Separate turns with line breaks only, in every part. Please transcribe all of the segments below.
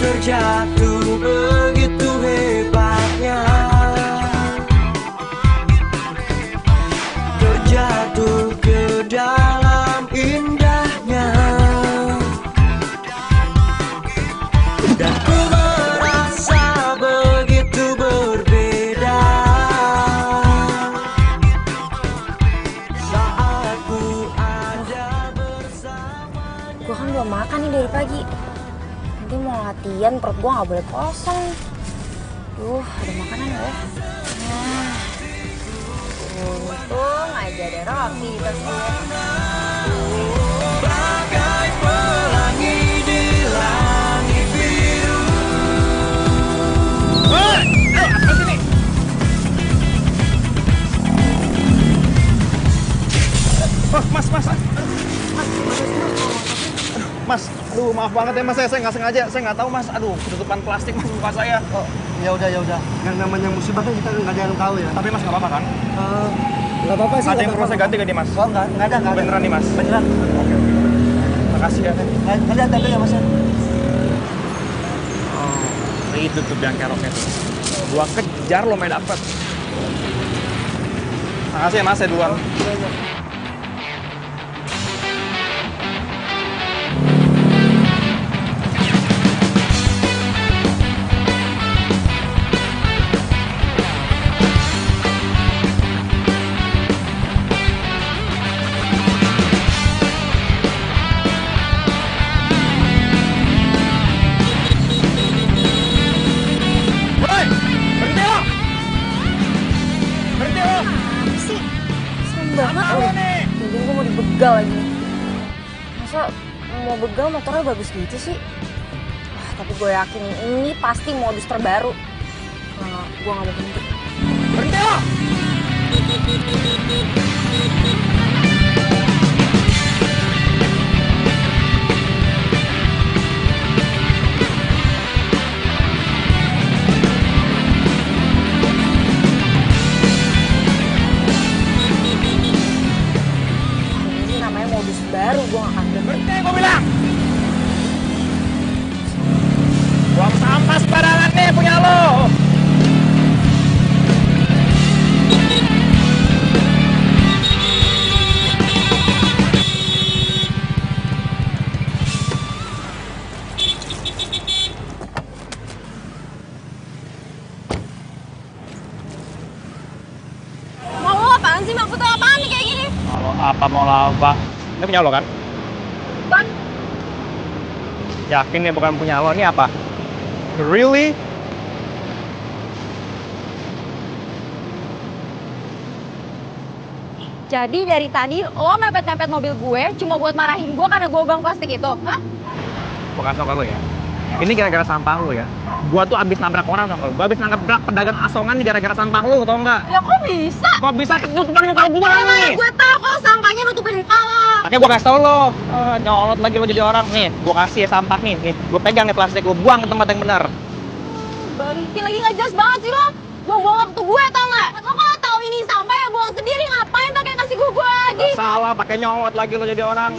terjatuh begitu hebatnya, terjatuh ke dalam indahnya, dan ku merasa begitu berbeda saat ku ada bersama.
Gue kan belum makan nih dari pagi. Nanti mau latihan, perut gue gak boleh kosong. Ada makanan gak ya? Nah, untung aja ada roti di tas gue.
Bagai pelangi di langit biru.
Woi, ayo apa sini? Oh, mas. Mas, aduh maaf banget ya mas, saya nggak sengaja, saya nggak tahu mas, aduh ketutupan plastik mas muka saya.
Oh, ya udah. Yang namanya musibah kan kita nggak ada yang tahu ya.
Tapi mas nggak apa-apa kan?
Nggak apa-apa sih.
Ada yang perlu saya ganti gak nih mas?
Oh, nggak ada.
Beneran nih mas?
Beneran.
Oke. Makasih ya.
Nggak ada ya mas ya.
Oh, itu tuh biang keroknya tuh. Gua kejar lo main dapet. Makasih ya mas, saya duluan.
Jadi gue mau dibegal lagi. Masa mau begal motornya bagus gitu sih? Tapi gue yakin ini pasti modus terbaru. Gue gak mau berhenti.
Berhenti lo!
Modus baru, gue gak akan
berhenti, gue bilang! Buang sampah sembarangan nih punya lo!
Mau lo apaan sih? Maksudnya apaan nih kayak gini?
Mau apa? Ini punya lo kan?
Bang!
Yakin ya bukan punya lo, ini apa? Really?
Jadi dari tadi lo mepet-mepet mobil gue cuma buat marahin gue karena gue bang plastik itu? Hah?
Gue kasih tau ke lo ya. Ini gara-gara sampah lo ya. Gua tuh abis nabrak orang tau gak? Gua abis nabrak pedagang asongan gara-gara sampah lo tau gak?
Ya kok bisa?
Kok bisa ketutupan muka gua nih?
Gue tau kalau sampahnya nutupin muka lo.
Makanya gua kasih tau lo. Nyolot lagi lo jadi orang. Nih, gua kasih ya sampah nih. Gua pegang nih plastik, gua buang ke tempat yang benar.
Balikin lagi gak jelas banget sih lo. Buang-buang waktu gue tau gak? Lo kalau tau ini sampah ya buang sendiri, ngapain pakai kasih gue lagi?
Gak salah, pakai nyolot lagi lo jadi orang.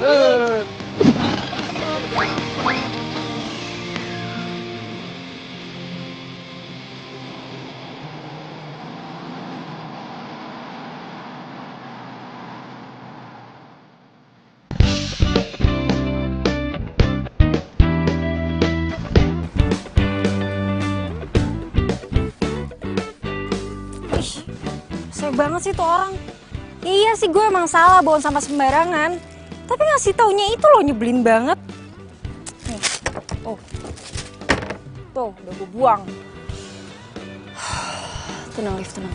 Sayang banget sih tuh orang. Iya sih gue emang salah buang sampah sembarangan. Tapi ngasih taunya itu loh nyebelin banget. Nih, tuh udah gue buang. Tenang Liv, tenang.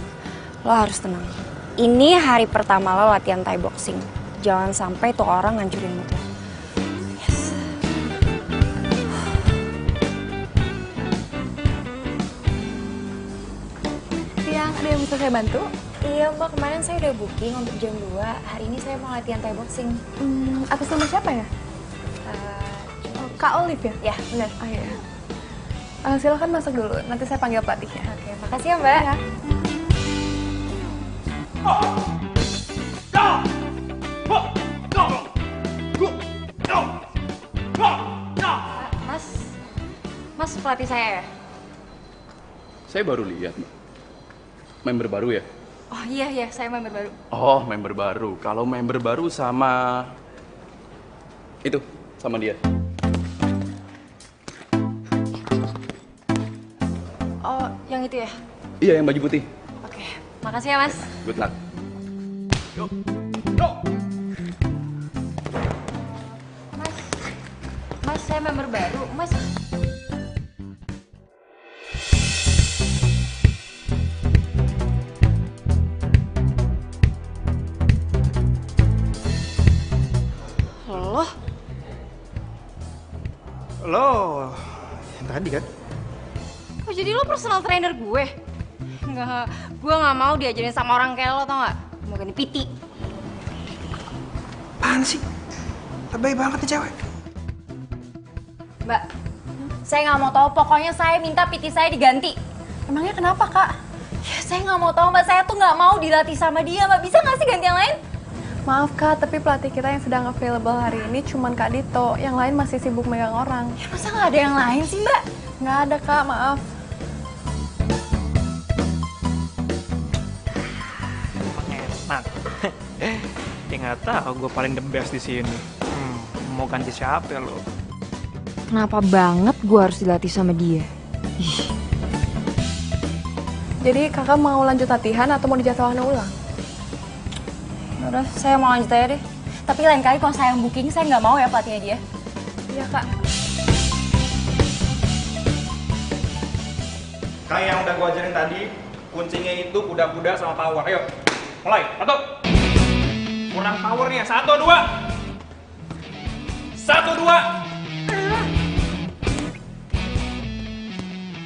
Lo harus tenang. Ini hari pertama lo latihan Thai boxing. Jangan sampai tuh orang ngancurin mood lo. Yes.
Siang, ada yang bisa saya bantu?
Iya mbak, kemarin saya udah booking untuk jam 2. Hari ini saya mau latihan Thai boxing.
Atas nama siapa ya? Kak Olive ya?
Ya, benar.
Oh iya. Silakan masuk dulu, nanti saya panggil pelatihnya.
Oke, makasih ya mbak.
Ya. Mas
pelatih saya ya?
Saya baru lihat, Mbak. Member baru ya?
Oh iya, saya member baru.
Oh, member baru. Kalau member baru sama... Itu, sama dia.
Oh, yang itu ya?
Iya, yang baju putih.
Oke, makasih ya mas.
Good luck.
Mas, saya member baru. Mas,
Lo yang tadi kan?
oh jadi lo personal trainer gue? Enggak, gue nggak mau diajarin sama orang kayak lo, tau nggak? Mau ganti PT.
Apaan sih? Lebay banget nih cewek.
Mbak, saya nggak mau tahu. Pokoknya saya minta PT saya diganti.
Emangnya kenapa, Kak?
Ya, saya nggak mau tahu mbak. Saya tuh nggak mau dilatih sama dia. Mbak, bisa nggak sih ganti yang lain?
Maaf, Kak, tapi pelatih kita yang sedang available hari ini cuman Kak Dito. Yang lain masih sibuk megang orang.
Ya, masa nggak ada yang lain sih mbak?
Nggak ada, Kak, maaf.
Enak. Dia nggak tahu gue paling the best di sini. Mau ganti siapa lo?
Kenapa banget gue harus dilatih sama dia?
Jadi kakak mau lanjut latihan atau mau dijadwalkan ulang?
Udah, saya mau lanjut aja deh. Tapi lain kali kalau saya yang booking, saya nggak mau ya pelatihnya dia.
Iya, Kak.
Kayak yang udah gue ajarin tadi, kuncinya itu kuda-kuda sama power. Ayo, mulai. 1. Kurang powernya. 1, 2. 1, 2.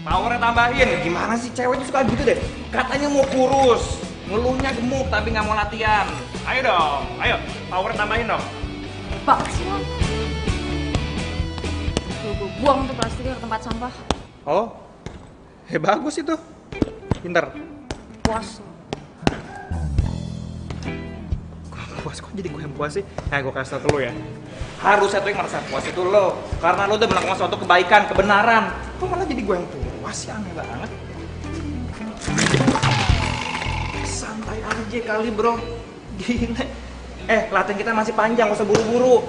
Powernya tambahin. Gimana sih cewek itu suka gitu deh? Katanya mau kurus, ngeluhnya gemuk tapi nggak mau latihan. Ayo dong, ayo. Powernya tambahin dong.
Pak, sih lo. Gue buang tuh plastiknya ke tempat sampah.
Oh, bagus itu. Pinter.
Puas.
Puas kok jadi gue yang puas sih? Gue kasih tau ke lo ya. Harusnya tuh yang merasa puas itu lo. Karena lo udah melakukan suatu kebaikan, kebenaran. Kok malah jadi gue yang puas sih? Aneh banget. Santai aja kali bro. Gila. Latihan kita masih panjang, gak usah buru-buru.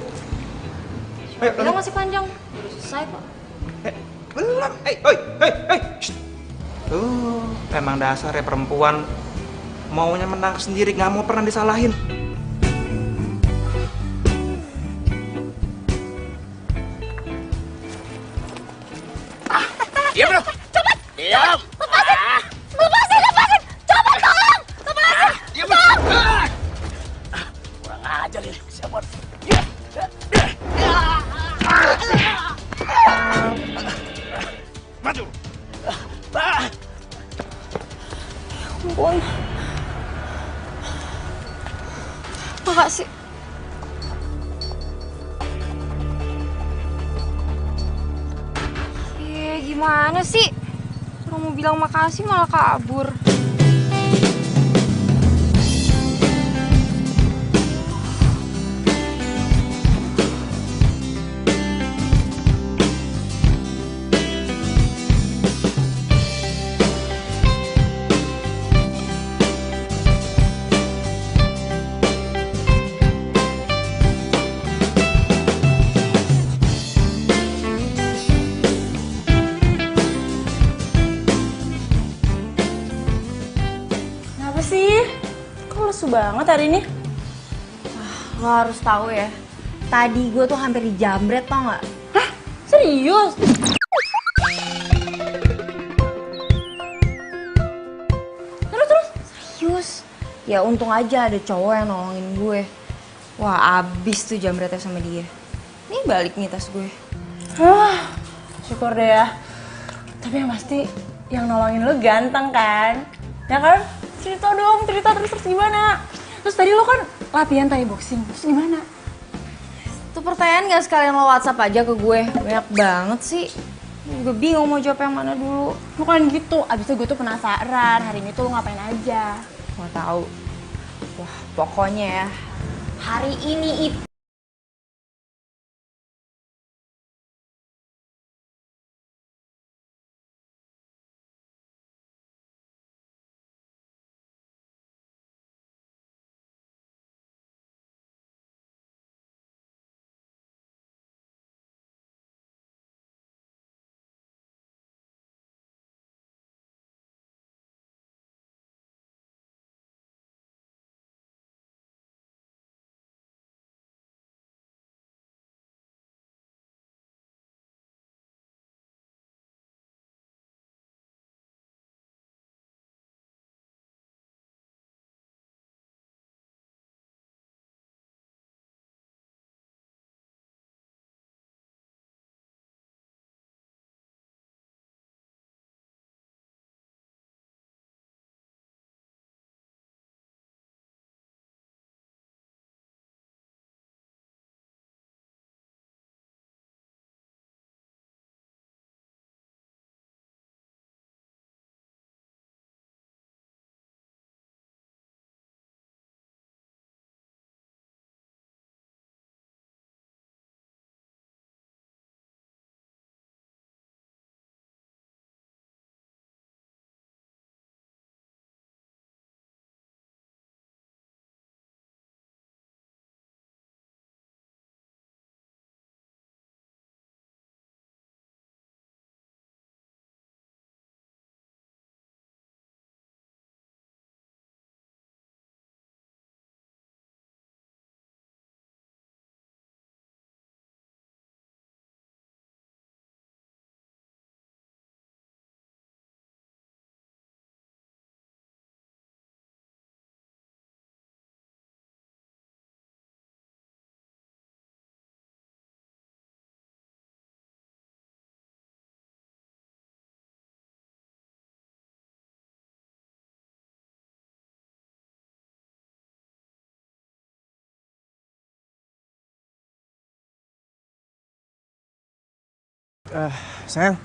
Ayo,
Bilang masih panjang. Udah selesai kok.
Belum. Shh. Tuh, emang dasar ya perempuan. Maunya menang sendiri, gak mau pernah disalahin.
Diam bro. Cepat. Diam.
Lepasin! Coba tolong! Lepasin!
Diam bro. Kurang ajar nih. Siapa? Maju.
Ampun. Makasih. Gimana sih? Orang mau bilang makasih malah kabur.
Sih, kok lesu banget hari ini?
Lo harus tahu ya. Tadi gue tuh hampir dijamret, tau nggak?
Hah? Serius? Terus?
Serius? Ya untung aja ada cowok yang nolongin gue. Wah, abis tuh jamretnya sama dia. Nih balik nih tas gue.
Syukur deh ya. Tapi yang pasti yang nolongin lu ganteng kan? Ya kan? Cerita dong, terus gimana? Terus tadi lo kan latihan Thai boxing, terus gimana?
Tuh pertanyaan gak sekalian lo WhatsApp aja ke gue? Banyak banget sih. Gue bingung mau jawab yang mana dulu.
Bukan gitu, abis itu gue tuh penasaran hari ini tuh lo ngapain aja.
Mau tahu? Wah, pokoknya ya. Hari ini itu
Sayang.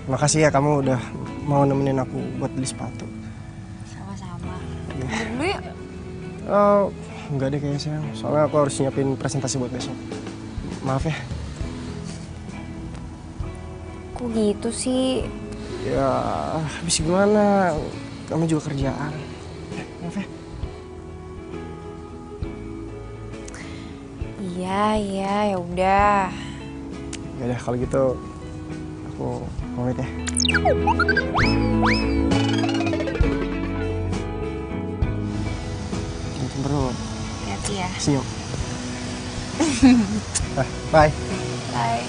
Makasih ya kamu udah mau nemenin aku buat beli sepatu.
Sama-sama. Dulu ya.
Enggak deh kayaknya sayang. Soalnya aku harus nyiapin presentasi buat besok. Maaf ya.
Kok gitu sih?
Ya, habis gimana? Kamu juga kerjaan. Maaf ya.
Iya, ya udah.
Ya udah kalau gitu aku pamit ya. Jangan bro.
Hati-hati ya.
See you. Bye.
Bye.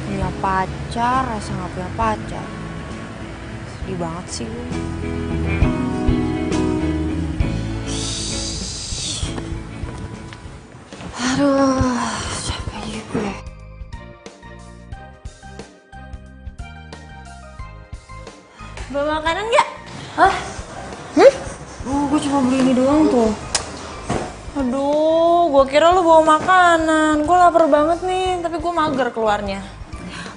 Punya pacar, rasa nggak punya pacar. Sedih banget sih gue. Aduh, capek juga gue.
Bawa makanan nggak?
Hah? Gue cuma beli ini doang tuh.
Aduh, gue kira lu bawa makanan. Gue lapar banget nih, tapi gue mager keluarnya.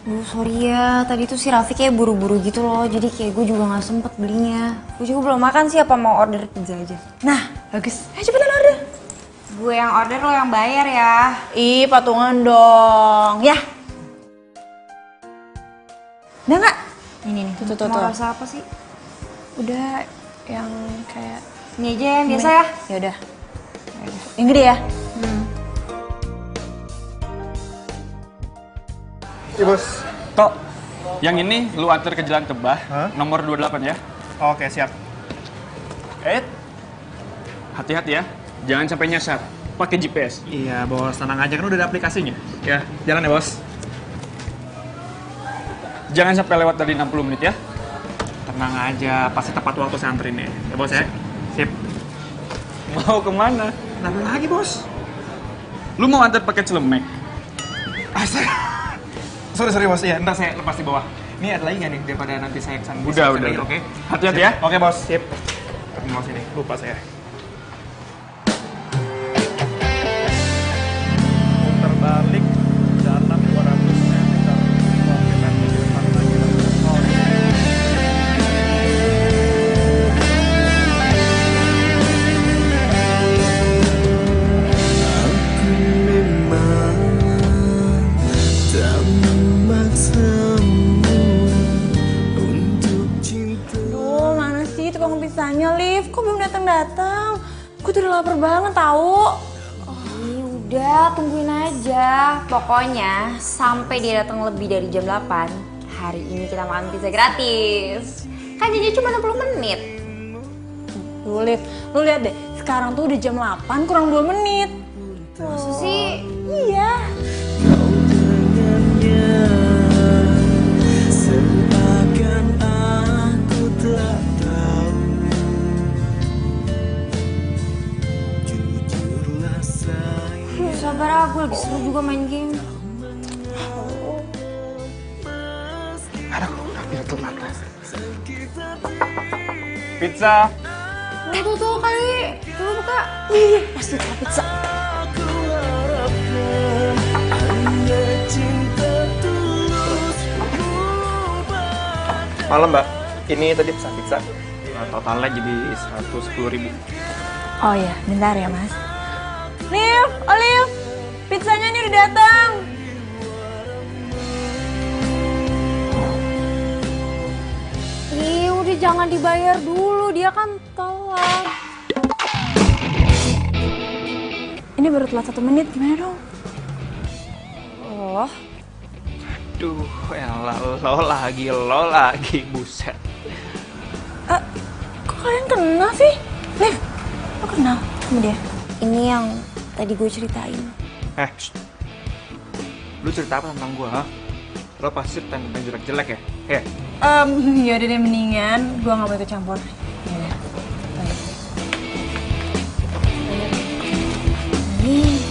Duh, sorry ya. Tadi tuh si Raffi kayak buru-buru gitu loh. Jadi kayak gue juga gak sempet belinya. Gue juga belum makan sih, apa mau order pizza aja?
Nah, bagus. Ayo cepetan order.
Gue yang order, lo yang bayar ya.
Ih, patungan dong. Ya. Udah nggak?
Ini nih,
Tuh.
mau rasa apa sih?
Udah yang kayak...
Ini aja yang biasa ya.
Ya udah. Yang gede ya?
Iya bos.
Tok, yang ini lu antar ke Jalan Tebah, nomor 28 ya.
Oke, siap.
Hati-hati ya, jangan sampai nyasar. Pakai GPS.
Iya, bos. Tenang aja, kan udah ada aplikasinya. Ya, jalan ya, bos.
Jangan sampai lewat dari 60 menit ya.
Tenang aja, pasti tepat waktu saya anterin ya. Ya, bos ya? Sip.
Mau kemana?
Kenapa lagi, bos?
Lu mau antar paket celemek?
Sorry bos, ya ntar saya lepas di bawah. Ini ada lagi nggak nih daripada nanti saya kesana?
Udah.
Oke.
Hati-hati
Sip.
ya.
Oke bos, sip. Mau sini, lupa saya. Putar balik dalam 200 meter. Oke, nanti di depan lagi.
Aduh, mana sih tukang pizzanya, Liv? Kok belum datang-datang? Gue tuh udah lapar banget tahu.
Ih, udah, tungguin aja. Pokoknya, sampai dia datang lebih dari jam 8, hari ini kita makan pizza gratis. Kan janjinya cuma 60 menit.
Tuh, Liv, lu lihat deh. Sekarang tuh udah jam 8 kurang 2 menit.
Masa sih?
Iya.
Seakan aku tak tahu. Jujurlah sayang.
Sabar ah, gue lagi seru juga main game.
Aduh, udah telat.
Pizza.
Tuh kali. Coba buka.
Iya, pasti tukang pizza.
Aku harapkan hanya cinta tulus.
Malam, Mbak. Ini tadi pesan pizza. Totalnya jadi 110.000.
Oh iya, bentar ya, Mas. Liv, Olive, pizzanya ini udah datang.
Ih, udah jangan dibayar dulu, dia kan telat.
Ini baru telat 1 menit, gimana dong?
Oh,
Duh, elah, lo lagi, buset.
Kok kalian kenal sih? Liv, lo kenal sama dia?
ini yang tadi gue ceritain.
Shh. Lu cerita apa tentang gua, ha? Lo pasti tentang jelek-jelek ya? Ya?
Yaudah deh, mendingan gue gak mau ikut campur. Yaudah.
Nih,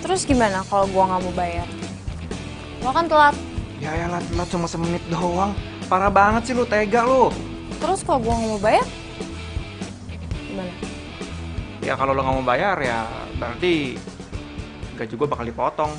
Terus gimana kalau gue nggak mau bayar? Lo kan telat.
Ya elah, telat cuma semenit doang. Parah banget sih lu, tega lu.
Terus kalau gue nggak mau bayar? Gimana?
Ya kalau lo nggak mau bayar ya berarti gaji gue bakal dipotong.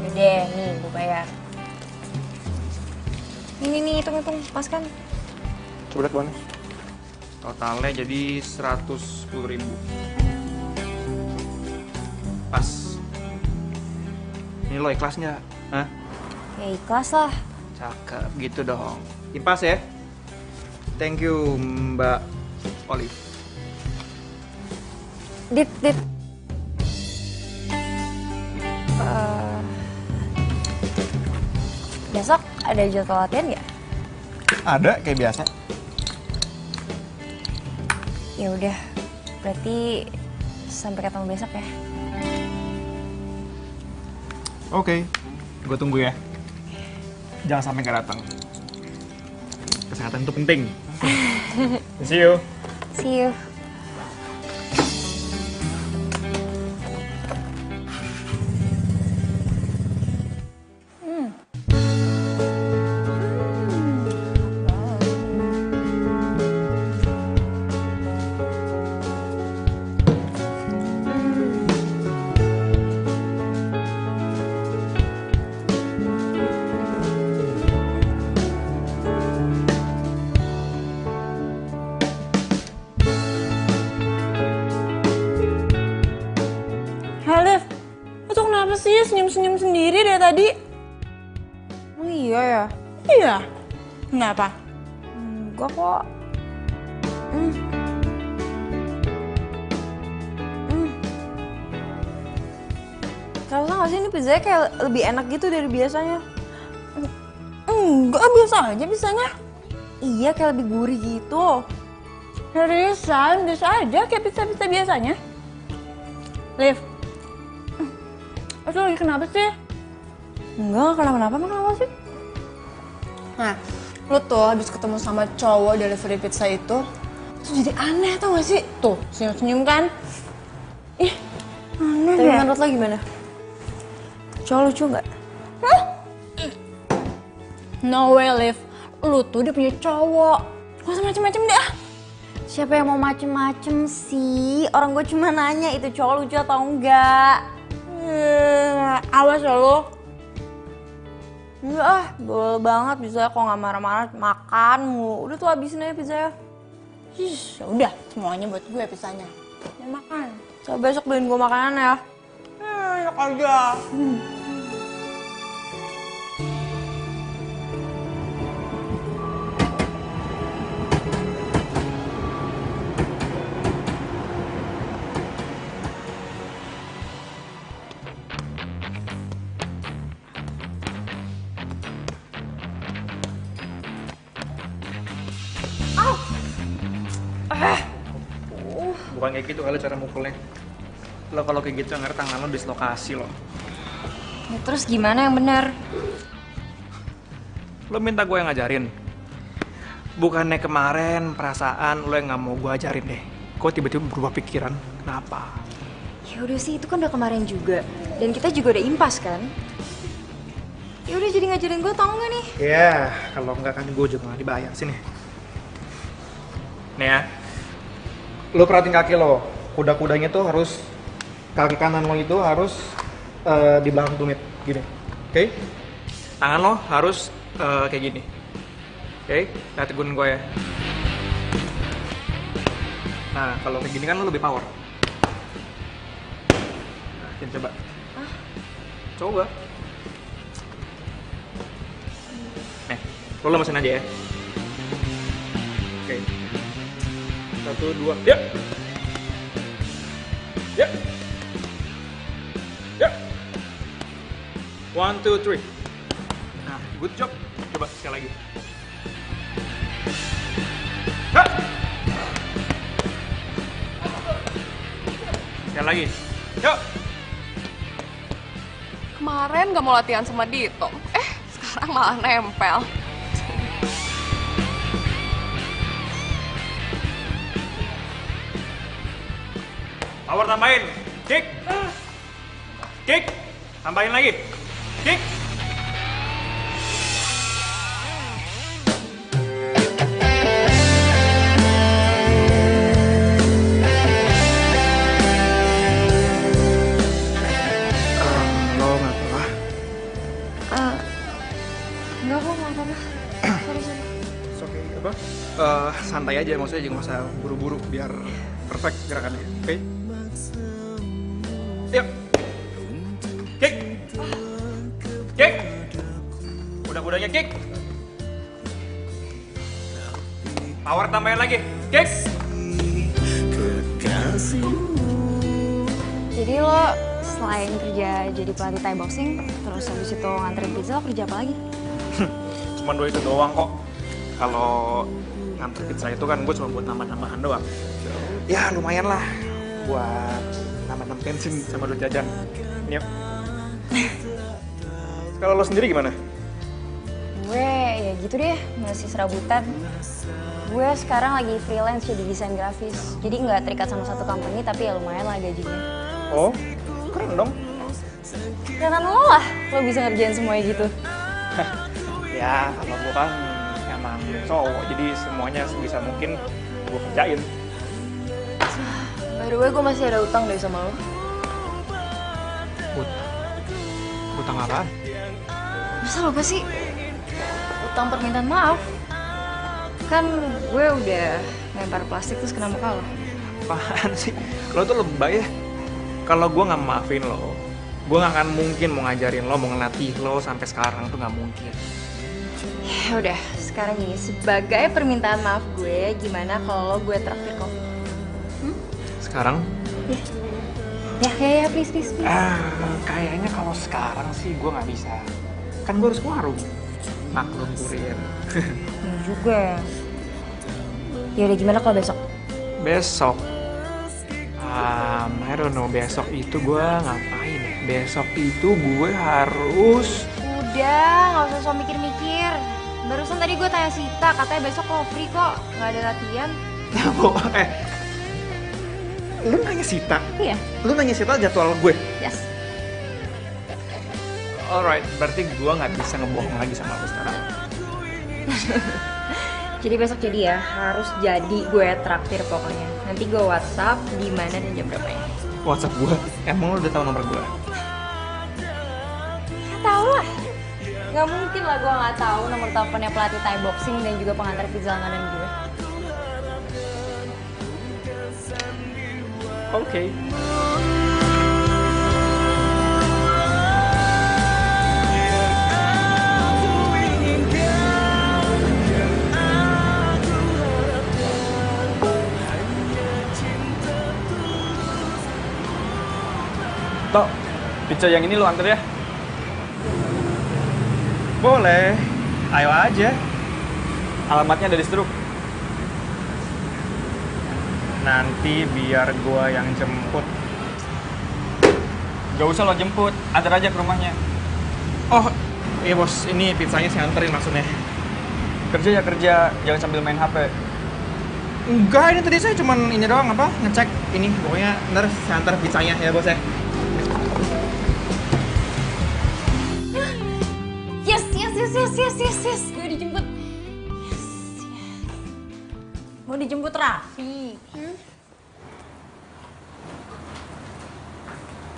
Udah deh, nih gue bayar. Ini nih, hitung-hitung, pas kan?
Coba lihat bonus. Totalnya jadi 110.000. Pas. Ini lo ikhlas nggak? Hah?
Ya ikhlas lah.
Cakep, gitu dong. Impas ya. Thank you, Mbak Olive.
Dit. Besok ada jadwal latihan nggak?
Ada, kayak biasa.
Ya udah, berarti sampai ketemu besok ya.
Oke, gue tunggu ya. Jangan sampai nggak datang. Kesehatan itu penting. See you.
See you.
Halif, lo tuh kenapa sih senyum-senyum sendiri dari tadi?
Oh iya ya?
Iya. Kenapa?
Enggak kok. Kalau nggak sih ini pizzanya kayak lebih enak gitu dari biasanya.
Enggak, biasa aja biasanya.
Iya, kayak lebih gurih gitu.
Seriusan, biasa aja kayak pizza-pizza biasanya. Liv, lo lagi kenapa sih?
Enggak kenapa-napa, emang kenapa sih?
Nah, lo tuh habis ketemu sama cowok delivery pizza itu tuh jadi aneh tau gak sih? Tuh, senyum-senyum kan? Ih, aneh
Tapi
deh.
menurut lo gimana? Cowok lucu nggak?
No way, Liv. Lo tuh udah punya cowok. Gak usah macem-macem deh ah.
Siapa yang mau macem-macem sih? Orang gue cuma nanya itu cowok lucu atau enggak.
Awas ya lo.
Enggak ah, bawel banget bisa kok nggak marah-marah makan mulu. Udah tuh habisin aja pizzanya.
Ya udah, semuanya buat gue pizzanya. Ya makan.
Coba besok beliin gue makanan ya.
Enak aja.
Bukan kayak gitu kali cara mukulnya. Lo kalau kayak gitu ngerti tangan lo dislokasi lo.
Ya, terus gimana yang benar?
Lo minta gue yang ngajarin. Bukannya kemarin perasaan lo yang nggak mau gue ajarin deh. Kok tiba-tiba berubah pikiran? Kenapa?
Ya udah sih, itu kan udah kemarin juga. Dan kita juga udah impas kan? Ya udah jadi ngajarin gue tau nggak nih?
Ya, kalau nggak kan gue juga nggak dibayar sini. Nih ya, lo perhatiin kaki lo. Kuda-kudanya tuh harus kaki kanan lo itu harus di belakang tumit gini, oke? Tangan lo harus kayak gini, oke? Lihat tegunin gue ya. Nah, kalau kayak gini kan lo lebih power. Nah, ini coba. Coba. Nih, lo lemesin aja ya. Oke. 1, 2, ya. Ya. Ya. 1, 2, 3. Nah, good job. Coba sekali lagi. Ha. Sekali lagi. Yuk.
Kemarin gak mau latihan sama Dito. Sekarang malah nempel.
Power tambahin. Kick. Kick. Tambahin lagi. Kick. Lo nggak apa-apa?
Enggak kok, nggak apa-apa. Sorry.
Oke, apa? Santai aja, maksudnya jangan usah buru-buru biar perfect gerakannya. Oke? Yuk. Kick. Kick. Udah-udahnya kick. Power tambahin lagi. Kick.
Jadi lo selain kerja jadi pelatih Thai boxing, terus habis itu nganterin pizza, lo kerja apa lagi?
Cuman dua itu doang kok. Kalau nganter pizza itu kan gue cuma buat nambah-nambahan doang. Ya lumayan lah buat nambah-nambah bensin sama duit jajan. Yuk. Kalau lo sendiri gimana?
Gue ya gitu deh, masih serabutan. Gue sekarang lagi freelance jadi desain grafis. Jadi nggak terikat sama satu company, tapi ya lumayan lah gajinya.
Oh, keren dong.
Ya kan lo lah, lo bisa ngerjain semuanya gitu.
Ya, kalau gue kan emang cowok, jadi semuanya sebisa mungkin gue kerjain.
By the way, gue masih ada utang deh sama lo.
Utang apaan?
Masa lupa sih? Utang permintaan maaf. Kan gue udah lempar plastik terus kena muka lo.
Apaan sih? Lo tuh lebay ya. Kalau gue nggak maafin lo, gue nggak akan mungkin mau ngajarin lo, mau ngelatih lo sampai sekarang tuh nggak mungkin.
Ya udah, sekarang gini, sebagai permintaan maaf gue, gimana kalau gue traktir kopi?
Sekarang?
Ya, please.
Kayaknya kalau sekarang sih gue nggak bisa. Kan gue harus ke warung. Maklum kurir.
Ya juga. Ya udah, gimana kalau besok?
Besok? I don't know, besok itu gue ngapain ya? Besok itu gue harus...
Udah, nggak usah so mikir-mikir. Barusan tadi gue tanya Sita, katanya besok lo free kok, nggak ada latihan.
Lu nanya Sita?
Iya.
Lu nanya Sita jadwal gue?
Yes.
Alright, berarti gue nggak bisa ngebohong lagi sama lu sekarang.
Jadi besok jadi ya, harus jadi gue traktir pokoknya. Nanti gue WhatsApp di mana dan jam berapa ya.
WhatsApp gue? Emang lu udah tahu nomor gue?
Ya tau lah. Gak mungkin lah gue gak tahu nomor teleponnya pelatih Thai boxing dan juga pengantar pizza langganan gue.
Oke. Tok, pizza yang ini lu antar ya? Boleh, ayo aja. Alamatnya ada di struk. Nanti biar gua yang jemput. Gak usah lo jemput, antar aja ke rumahnya. Oh, iya bos, ini pizzanya saya anterin maksudnya. Kerja ya kerja, jangan sambil main HP. Enggak, ini tadi saya cuman ini doang apa, ngecek ini. Pokoknya ntar saya antar pizzanya ya bos ya.
Yes, gue dijemput. Yes. Mau dijemput Raffi.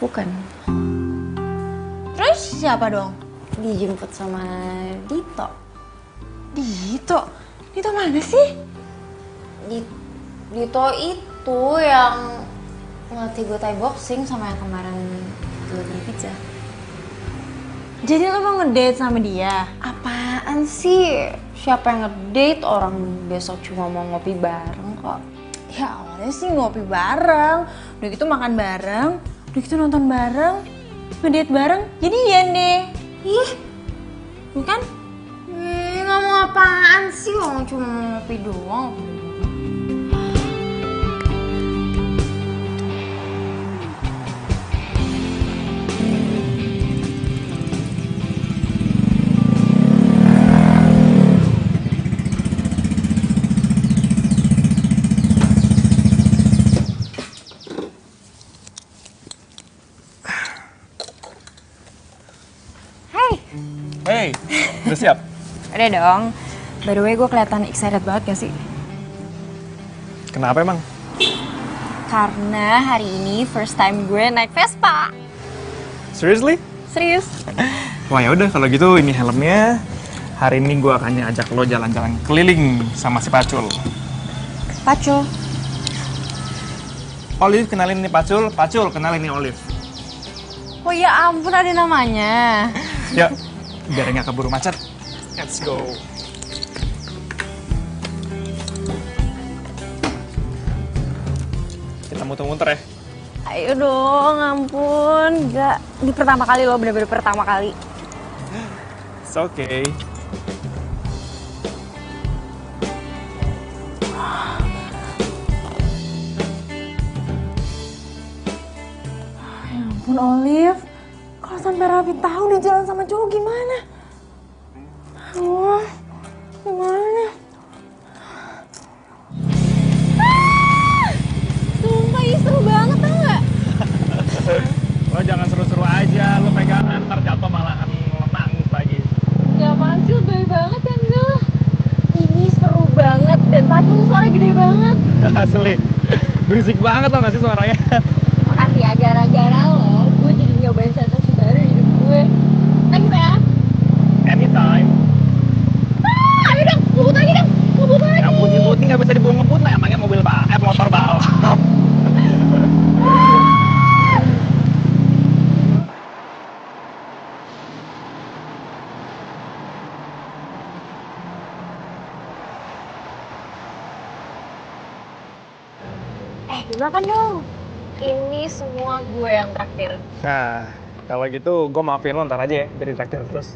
Bukan.
Terus siapa dong?
Dijemput sama Dito.
Dito? Dito mana sih?
Dito itu yang ngelatih gue Thai boxing sama yang kemarin delivery pizza.
Jadi lo mau ngedate sama dia?
Apaan sih? Siapa yang ngedate? Orang besok cuma mau ngopi bareng kok.
Ya awalnya sih ngopi bareng, udah gitu makan bareng, udah gitu nonton bareng, ngedate bareng, jadian deh.
Ih,
Bukan?
nggak mau apaan sih? Orang cuma mau ngopi doang.
Hey, udah siap?
Udah dong. By the way, gue kelihatan excited banget gak sih?
Kenapa emang?
Karena hari ini first time gue naik Vespa.
Seriously?
Serius?
Wah ya udah kalau gitu ini helmnya. Hari ini gue akan ajak lo jalan-jalan keliling sama si Pacul.
Pacul?
Olive kenalin nih Pacul, Pacul kenalin nih Olive.
Oh ya ampun, ada namanya.
Ya, biar nggak keburu macet. Let's go. Kita muter-muter ya.
Ayo dong, ampun. Gak, ini pertama kali lo, bener-bener pertama kali.
It's okay.
Ya ampun Olive, kalau sampai Raffi tahu dia jalan sama cowok gimana? Wah, gimana?
Sumpah, ini seru banget tau gak?
Lo jangan seru-seru aja, lo pegangan ntar jatuh malahan nangis lagi.
Ya apaan sih, lebay banget ya Angel. Ini seru banget dan Pacul suaranya gede banget.
Asli, berisik banget tau gak sih suaranya?
Makasih ya, gara-gara lo, gue jadi nyobain sensasi baru di hidup gue. Thanks ya.
Anytime.
Ayo dong, ngebut lagi dong. Ngebut lagi.
Ngebut nggak bisa dibawa ngebut lah, emangnya mobil motor balap.
Dimakan dong. Ini semua gue yang traktir.
Nah, kalau gitu gue maafin lo ntar aja ya, biar ditraktir terus.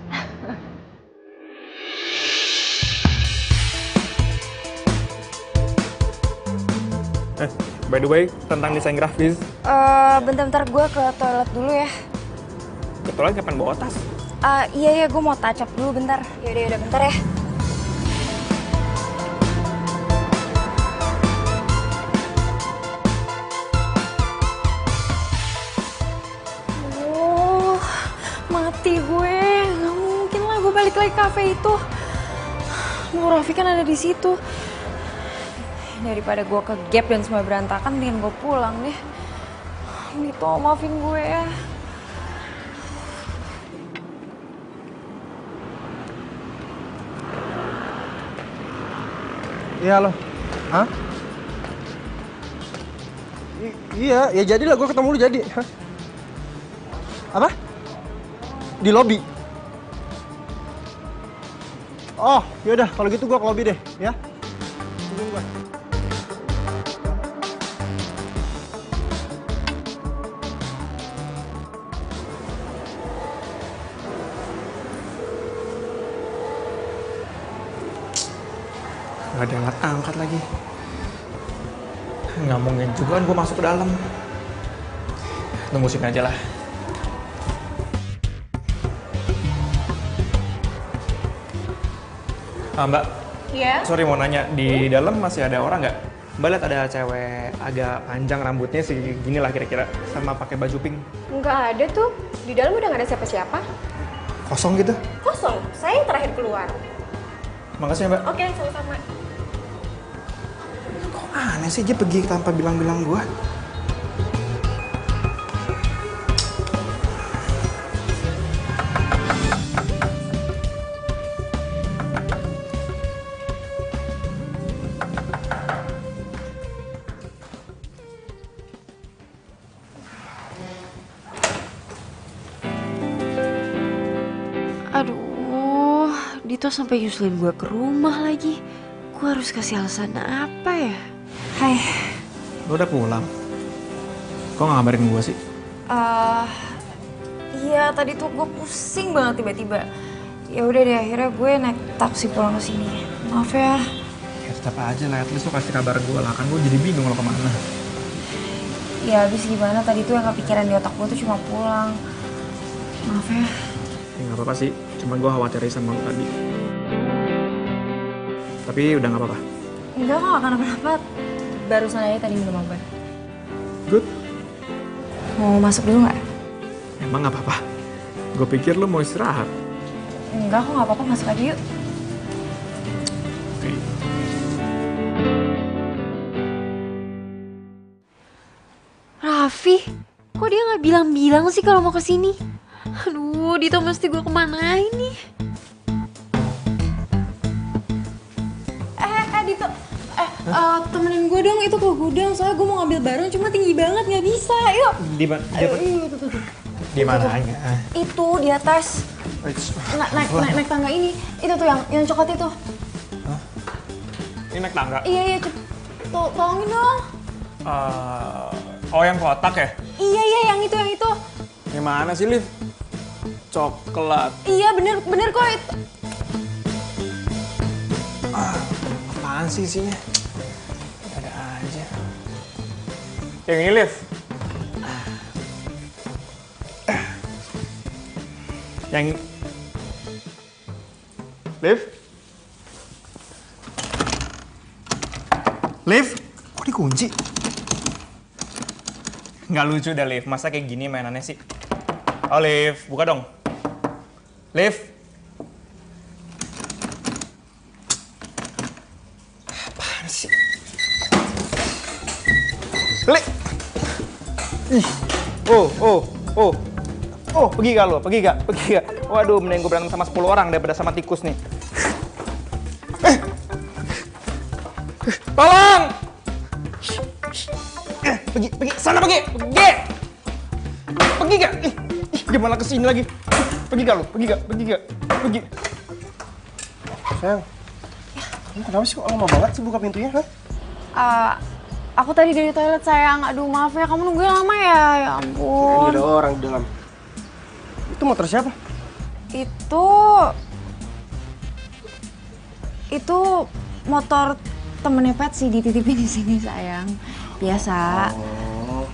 By the way, tentang desain grafis,
Bentar-bentar gue ke toilet dulu ya.
kebetulan kapan bawa tas?
Iya, gue mau touch up dulu bentar. Yaudah, bentar ya. Mati gue, nggak mungkin lah gue balik lagi kafe itu. Raffi kan ada di situ. Daripada gue ke gap dan semua berantakan, mendingan gue pulang deh. Gitu, maafin gue ya.
Iya lo. Hah? Iya, ya jadilah gue ketemu lu jadi. Hah? Apa? Di lobi. Oh, yaudah kalau gitu gue ke lobi deh, ya. Tungguin gue.
Gak ada yang angkat lagi. Nggak mungkin juga kan gue masuk ke dalam. Tunggu sini aja lah. Mbak,
Iya?
sorry mau nanya, di dalam masih ada orang nggak? Mbak lihat ada cewek agak panjang rambutnya segini lah kira-kira, sama pakai baju pink.
Nggak ada tuh. Di dalam udah nggak ada siapa-siapa.
Kosong gitu?
Kosong. Saya yang terakhir keluar.
Makasih ya Mbak.
Oke, sama-sama.
Kok aneh sih dia pergi tanpa bilang-bilang gua?
Aduh, Dito sampai nyusulin gue ke rumah lagi. Gue harus kasih alasan apa ya?
Hai.
Lo udah pulang? Kok nggak ngabarin gua sih?
Iya, tadi tuh gue pusing banget tiba-tiba. Ya udah deh, akhirnya gue naik taksi pulang ke sini. Maaf ya.
Ya tetap aja lah, at least lo kasih kabar gua lah, kan gua jadi bingung lo kemana.
Ya habis gimana, tadi tuh yang kepikiran di otak gue tuh cuma pulang. Maaf ya.
Ya nggak apa-apa sih, cuma gua khawatir sama lo tadi. Tapi udah nggak apa-apa.
Enggak kok, gak kenapa-napa. Barusan aja tadi minum obat.
Good.
Mau masuk dulu nggak?
Emang nggak apa-apa. Gue pikir lo mau istirahat.
Enggak, kok nggak apa-apa, masuk aja yuk.
Raffi, kok dia nggak bilang-bilang sih kalau mau kesini? Aduh, Dito mesti gue kemana ini?
Dito, temenin gue dong itu ke gudang, soalnya gue mau ngambil barang cuma tinggi banget nggak bisa. Yuk.
Di mana? Di mananya?
Itu di atas. Naik tangga ini. Itu tuh yang coklat itu.
Hah? Ini naik tangga?
Iya, tolongin dong.
Oh yang kotak ya?
Iya, yang itu.
Gimana sih, Liv? Coklat.
Iya, bener kok itu.
Apaan sih isinya? Ada aja. Yang ini, Liv. Yang... Liv? Liv? Kok dikunci? Nggak lucu dah, Liv. Masa kayak gini mainannya sih? Oh, Liv. Buka dong. Liv? Apaan sih? Liv! Ih. Oh, pergi gak lo? Pergi gak? Waduh, mending gue berantem sama 10 orang daripada sama tikus nih. Tolong! Pergi, sana pergi! Pergi gak? Gimana kesini lagi? Pergi gak lo? Pergi.
Sayang, kamu kenapa sih kok lama banget sih buka pintunya, ha?
Aku tadi dari toilet, sayang. Aduh, maaf ya, kamu nungguin lama ya? Ya ampun.
Ini ada orang di dalam. Itu motor siapa?
Itu motor temennya Pet sih, dititipin di sini, sayang. Biasa.
Oh.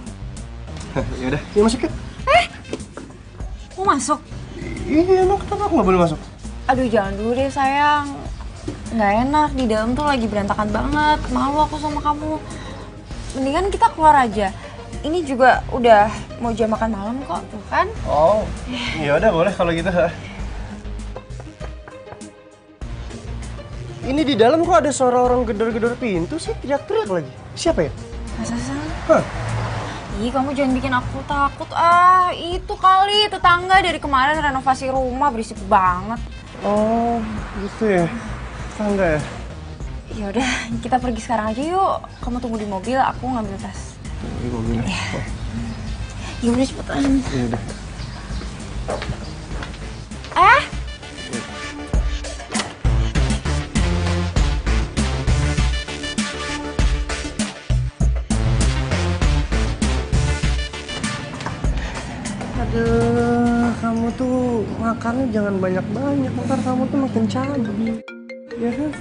Ya udah, yuk masuk yuk.
Mau masuk?
Iya, emang kenapa aku nggak boleh masuk?
Aduh, jangan dulu deh, sayang. Nggak enak, di dalam tuh lagi berantakan banget. Malu aku sama kamu. Mendingan kita keluar aja. Ini juga udah mau jam makan malam kok, tuh kan?
Oh, ya udah boleh kalau gitu. Ini di dalam kok ada suara orang gedor-gedor pintu sih, teriak-teriak lagi. Siapa ya?
Masa sih?
Hah?
Ih, kamu jangan bikin aku takut. Itu kali tetangga dari kemarin renovasi rumah, berisik banget.
Oh, gitu ya. Tetangga ya?
Ya udah, kita pergi sekarang aja yuk. Kamu tunggu di mobil, aku ngambil tas.
Di mobil.
Ya udah, cepetan.
Ya udah. Aduh, kamu tuh makannya jangan banyak-banyak, ntar kamu tuh makin cabi. Ya kan?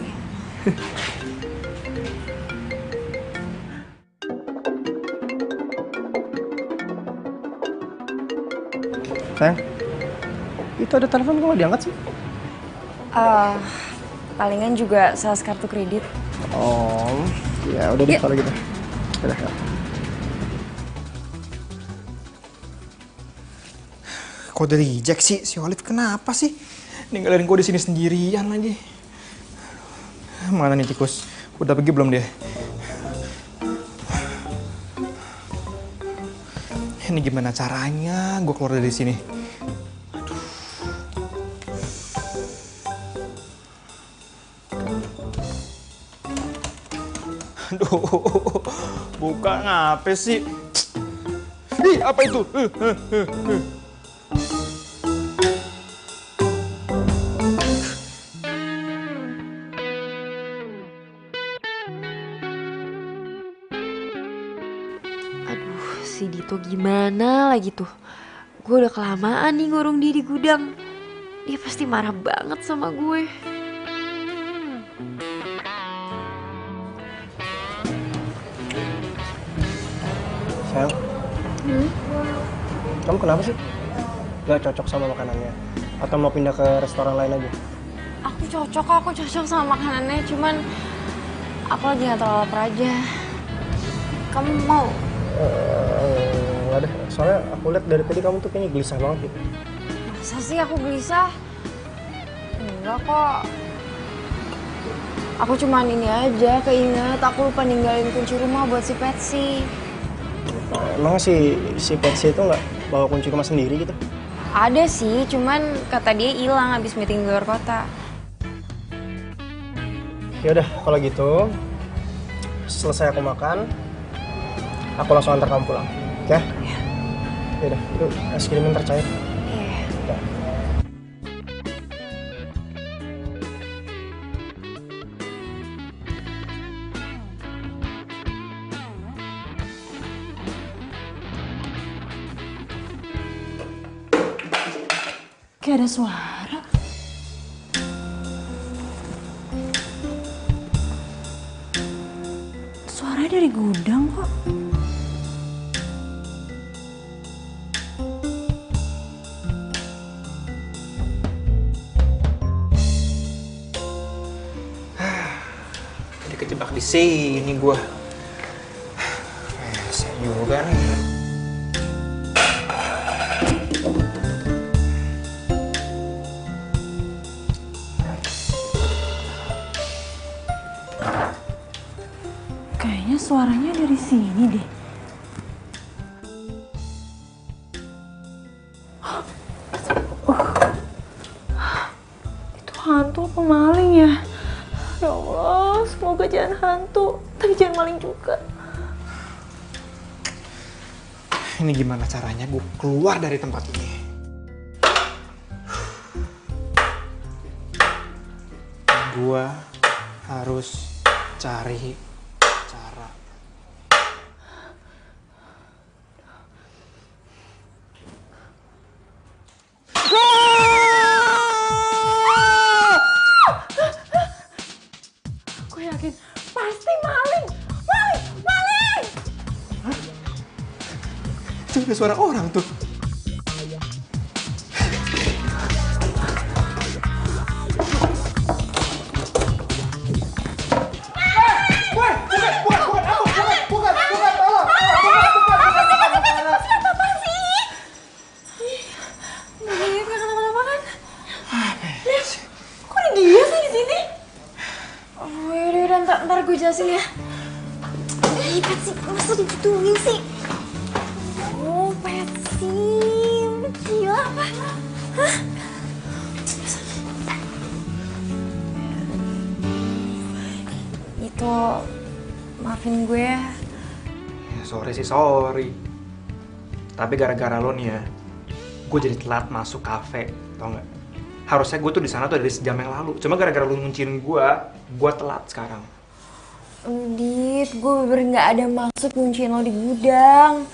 Sayang, itu ada telepon kok nggak diangkat sih?
Palingan juga sales kartu kredit.
Oh, ya udah deh kalau gitu. Udah.
Kok udah reject sih? Si Olive kenapa sih? Ninggalin gue di sini sendirian lagi. Mana nih tikus? Udah pergi belum dia? Ini gimana caranya gue keluar dari sini? Aduh, buka ngapain sih? Ih, apa itu?
Si Dito gimana lagi tuh? Gue udah kelamaan nih ngurung dia di gudang. Dia pasti marah banget sama gue.
Sayang, kamu kenapa sih? Gak cocok sama makanannya? Atau mau pindah ke restoran lain aja?
Aku cocok sama makanannya, cuman aku lagi gak terlalu lapar aja. Kamu mau?
Nggak deh, soalnya aku lihat dari tadi kamu tuh kayaknya gelisah banget gitu.
Masa sih aku gelisah?
Enggak kok. Aku cuman ini aja, keinget aku lupa ninggalin kunci rumah buat si Patsy.
Emang si Patsy itu nggak bawa kunci rumah sendiri gitu?
Ada sih, cuman kata dia hilang habis meeting di luar kota.
Ya udah, kalau gitu selesai aku makan, aku langsung antar kamu pulang, oke? Ya udah, yuk es krimnya ntar cair.
Iya.
Udah.
Kayak ada suara. Suaranya dari gudang kok.
Jadi kejebak di sini gua. Saya juga nih.
Kayaknya suaranya dari sini deh. Itu hantu apa maling ya? Ya Allah, semoga jangan hantu, tapi jangan maling juga.
Ini gimana caranya gue keluar dari tempat ini? Gue harus cari cara.
Gue yakin pasti maling, maling, maling.
Itu ada suara orang tuh.
Ntar gue jelasin ya. Ih, Patsy, masa digituin sih? Oh, Patsy, lu gila apa? Hah? Itu, maafin gue ya.
Ya, sorry sih, sorry. Tapi gara-gara lo nih ya, gue jadi telat masuk kafe, tau nggak? Harusnya gue tuh di sana tuh dari sejam yang lalu. Cuma gara-gara lo ngunciin gue telat sekarang.
Dit, gue bener nggak ada maksud kunciin lo di gudang.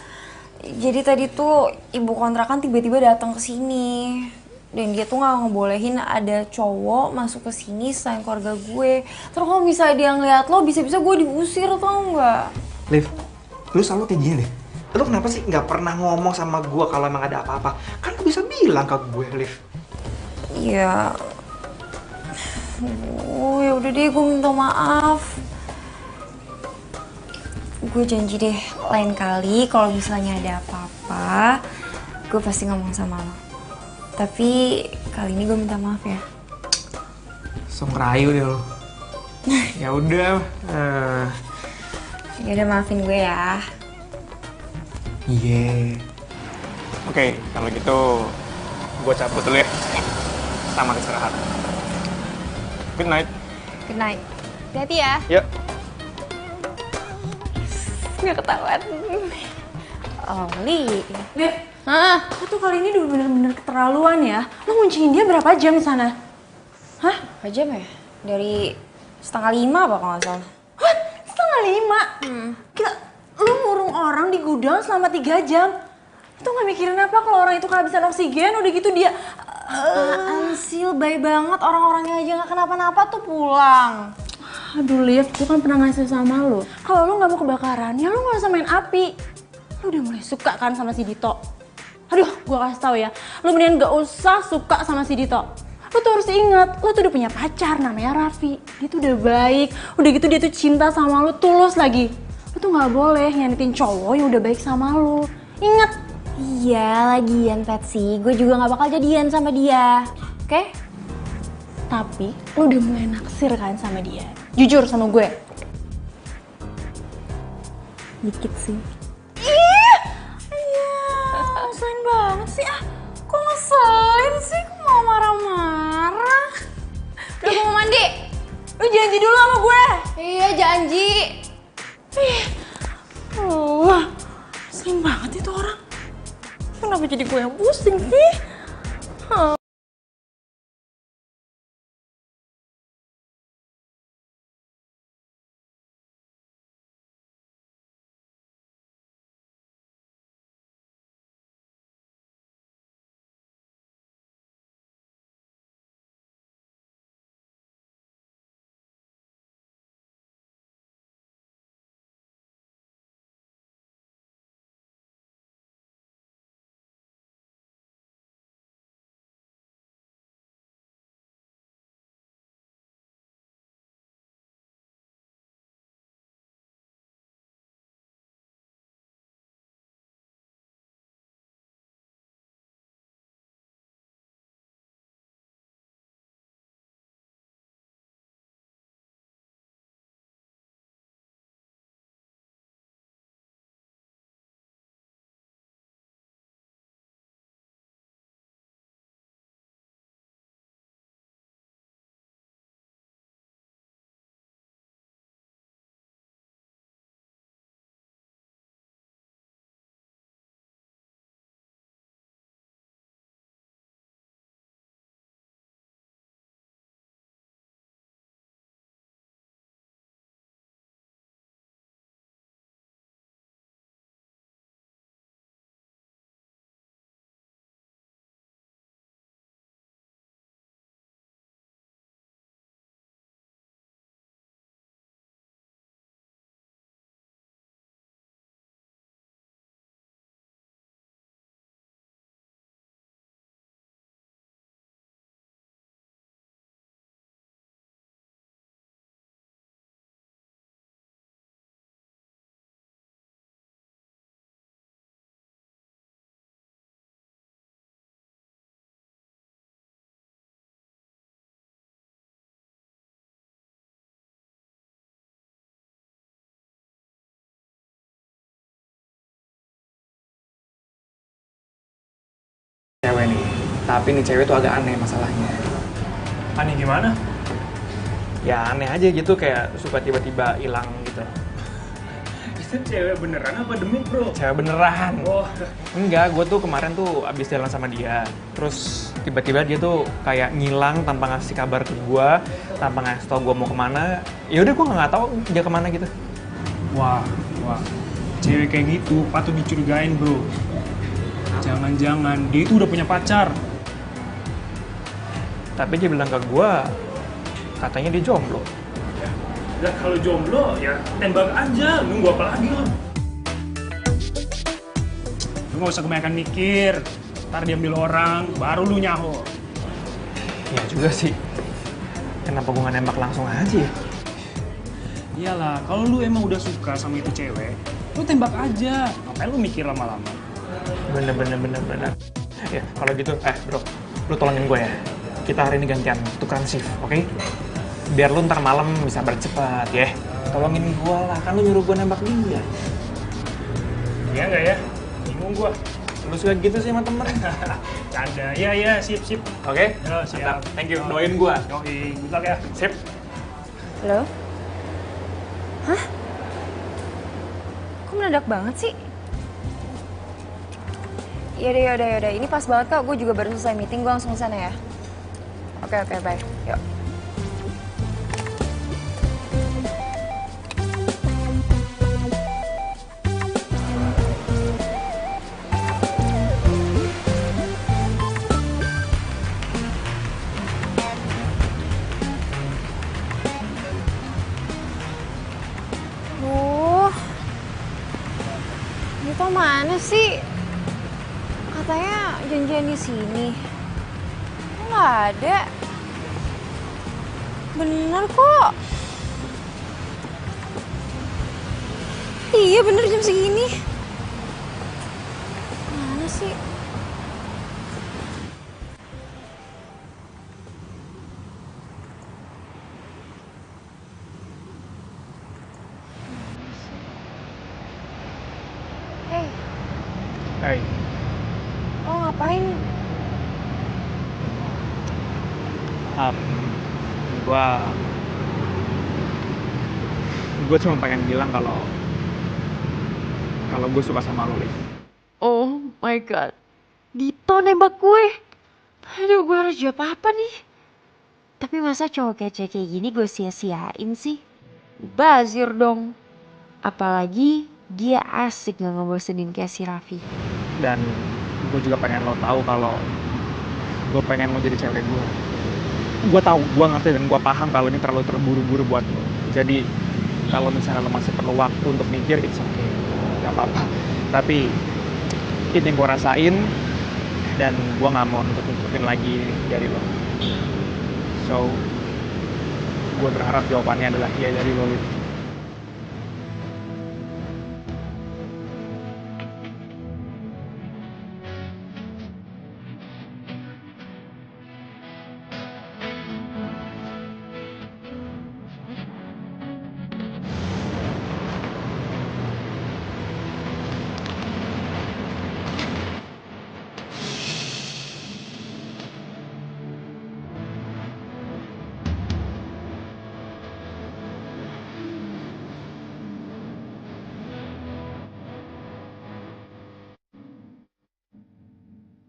Jadi tadi tuh ibu kontrakan tiba-tiba datang ke sini dan dia tuh nggak ngebolehin ada cowok masuk ke sini selain keluarga gue. Terus kalau misalnya dia ngeliat lo, bisa-bisa gue diusir, tau nggak?
Liv, lu selalu kayak gini deh. Lu kenapa sih nggak pernah ngomong sama gue kalau emang ada apa-apa? Kan lu bisa bilang ke gue, Liv.
Iya. Oh, ya udah deh, gue minta maaf. Gue janji deh, lain kali kalau misalnya ada apa-apa, gue pasti ngomong sama lo. Tapi kali ini gue minta maaf ya.
So ngerayu deh lo. Ya udah.
Ya udah, maafin gue ya.
Iya. Oke, kalau gitu gue cabut dulu ya. Selamat istirahat. Good night.
Good night. Hati-hati ya.
Yuk.
Nggak ketahuan. Oli.
Liv, lo tuh kali ini udah bener-bener keterlaluan ya. Lo ngunciin dia berapa jam di sana? Hah?
Berapa jam ya? Dari 4:30 apa kalau nggak salah.
What? 4:30? Gila, lo ngurung orang di gudang selama 3 jam. Itu nggak mikirin apa kalau orang itu kehabisan oksigen, udah gitu dia...
Apaan sih, lebay banget, orang-orangnya aja nggak kenapa-napa tuh pulang.
Aduh Liv, gue kan pernah ngasih sama lo. Kalau lo nggak mau kebakaran, ya lo nggak usah main api. Lo udah mulai suka kan sama si Dito? Aduh, gue kasih tau ya, lo mendingan nggak usah suka sama si Dito. Lo tuh harus ingat, lo tuh udah punya pacar namanya Raffi. Dia tuh udah baik, udah gitu dia tuh cinta sama lo, tulus lagi. Lo tuh nggak boleh nyanyitin cowok yang udah baik sama lo. Ingat.
Iya, lagian Patsy, gue juga nggak bakal jadian sama dia. Oke?
Tapi lo udah mulai naksir kan sama dia? Jujur sama gue. Dikit sih. Ih, iya, ngeselin banget sih ah. Kok ngeselin sih? Kok mau marah-marah? Udah gue mau mandi. Lo janji dulu sama gue.
Iya janji.
Ih, ngeselin banget itu orang. Kenapa jadi gue yang pusing sih?
Cewek nih, tapi nih cewek tuh agak aneh masalahnya.
Aneh gimana?
Ya aneh aja gitu, kayak suka tiba-tiba hilang gitu.
Itu cewek beneran apa demi bro?
Cewek beneran.
Oh,
Enggak, gue tuh kemarin tuh abis jalan sama dia. Terus tiba-tiba dia tuh kayak ngilang tanpa ngasih kabar ke gue, tanpa ngasih tau gue mau kemana. Ya udah gue nggak tahu dia kemana gitu.
wah. Cewek kayak gitu patut dicurigain bro. Jangan-jangan dia itu udah punya pacar.
Tapi dia bilang ke gue, katanya dia jomblo.
Ya kalau jomblo ya tembak aja, nunggu apa lagi lo? Lu nggak usah kebanyakan mikir, ntar diambil orang, baru lu nyaho.
Ya juga sih. Kenapa gue nggak nembak langsung aja ya?
Iyalah, kalau lu emang udah suka sama itu cewek, lu tembak aja. Ngapain lu mikir lama-lama?
Bener. Ya kalau gitu, bro, lu tolongin gue ya. Kita hari ini gantian, tukeran shift, oke? Biar lu ntar malam bisa bercepat ya. Tolongin gue lah, kan lu nyuruh gue nembak dia.
Iya nggak ya? Bingung gua.
Lu suka gitu sih sama temen?
Canda. Iya, sip.
Oke?
Yo, siap.
Thank you, doain gue.
Yoi, good luck ya.
Sip.
Halo? Hah? Kok mendadak banget sih? Yaudah. Ini pas banget kak, gue juga baru selesai meeting, gue langsung kesana ya. Oke, bye. Yuk. Itu mana sih? Katanya janjian di sini. Kok nggak ada? Bener kok. Iya bener jam segini. Mana sih? ngapain?
Gue cuma pengen bilang kalau gue suka sama lo, Liv.
Oh my god. Dito nembak gue. Aduh, gue harus jawab apa nih? Tapi masa cowok kece kayak gini gue sia-siain sih? Bazir dong. Apalagi dia asik gak ngebosenin kayak si Raffi.
Dan gue juga pengen lo tahu kalau gue pengen lo jadi cewek gue. Gue tahu, gue ngerti dan gue paham kalau ini terlalu terburu-buru buat lo. Jadi kalau misalnya lo masih perlu waktu untuk mikir, it's okay, gak apa-apa. Tapi itu yang gue rasain dan gue nggak mau nutupin lagi dari lo. So, gue berharap jawabannya adalah iya dari lo, Liv.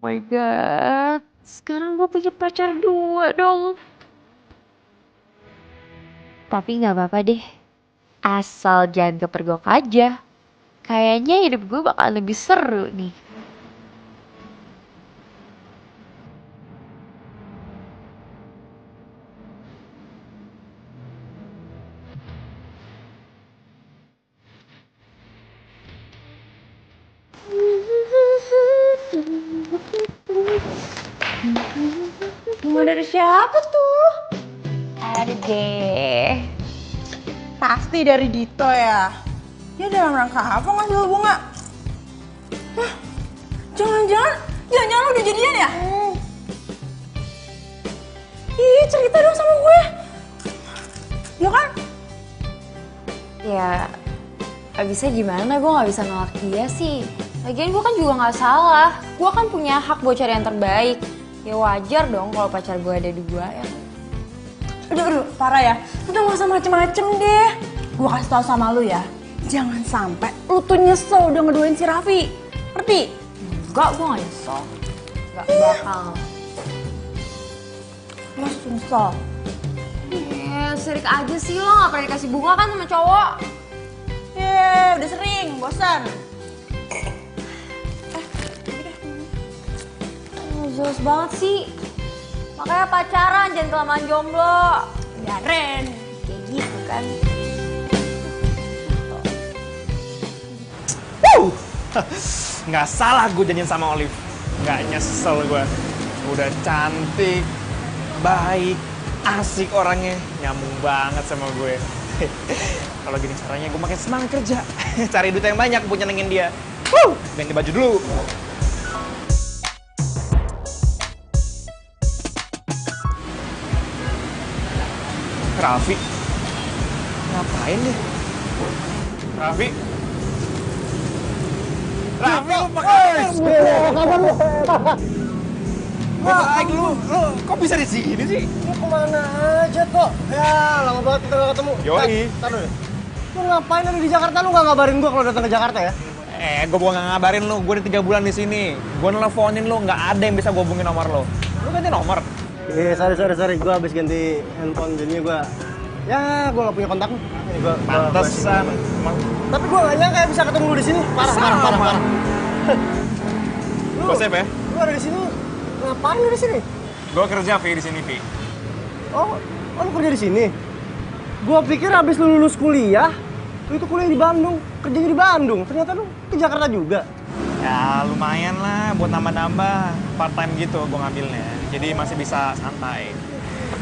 Oh my god, sekarang gue punya pacar 2 dong. Tapi gak apa-apa deh, asal jangan kepergok aja. Kayaknya hidup gue bakal lebih seru nih.
Bunga dari siapa tuh?
Ada deh.
Pasti dari Dito ya. Dia dalam rangka apa ngasih lo bunga? Hah? Jangan-jangan lo udah jadian ya? Ih, cerita dong sama gue. Ya kan?
Ya, abisnya gimana? Gue nggak bisa nolak dia sih. Lagian gue kan juga nggak salah. Gue kan punya hak buat cari yang terbaik. Ya wajar dong kalau pacar gue ada 2 ya.
Aduh, parah ya. Udah gak usah macem-macem deh. Gue kasih tau sama lu ya. Jangan sampai lu tuh nyesel udah ngeduain si Raffi. Ngerti?
Enggak, gue gak nyesel. Gak bakal.
Mas nyesel.
Sirik aja sih lo, gak pernah dikasih bunga kan sama cowok.
Udah sering, bosan.
Jelas banget sih. Makanya pacaran, jangan kelamaan jomblo.
Ya Ren.
Kayak gitu kan.
Nggak salah gue janjian sama Olive. Nggak nyesel gue. Udah cantik, baik, asik orangnya. Nyambung banget sama gue. Kalau gini caranya gue makin senang kerja. Cari duit yang banyak buat nyenengin dia. Ganti baju dulu. Raffi, ngapain deh? Raffi, lu pakai lu kok bisa di sini sih?
Lu kemana aja kok? Ya, lama banget kita gak ketemu.
Yoi.
Taruh deh. Lu ngapain ada di Jakarta? Lu gak ngabarin gua kalau datang ke Jakarta ya?
Gue bukan nggak ngabarin lu, gue udah 3 bulan di sini. Gue nelfonin lu, nggak ada yang bisa gue hubungin nomor lo. Lu ganti nomor?
Sorry. Gue habis ganti handphone, jadinya gue... Ya, gue gak punya kontak lu.
Pantesan.
Tapi gue gak nyangka bisa ketemu lu di sini. Parah.
Gue save ya?
Lu ada di sini, ngapain lu di sini?
Gue kerja, Vi, di sini, Vi.
Oh, lu kerja di sini? Gue pikir abis lu lulus kuliah, lu itu kuliah di Bandung, kerjanya di Bandung. Ternyata lu ke Jakarta juga.
Ya, lumayan lah buat nambah-nambah. Part time gitu gue ngambilnya. Jadi masih bisa santai.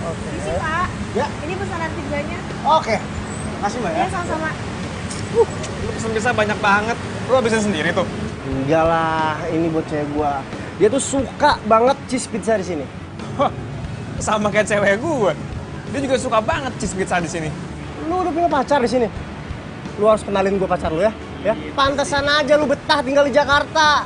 Oke.
Isi Pak.
Ya.
Ini pesanan pizzanya.
Oke. Makasih Mbak ya.
Ya sama-sama.
Lu pesen pizza banyak banget. Lu habisin sendiri tuh?
Enggak lah, ini buat cewek gue. Dia tuh suka banget cheese pizza di sini.
Wah, sama kayak cewek gue. Dia juga suka banget cheese pizza di sini.
Lu udah punya pacar di sini? Lu harus kenalin gue pacar lu ya. Ya, pantesan aja lu betah tinggal di Jakarta.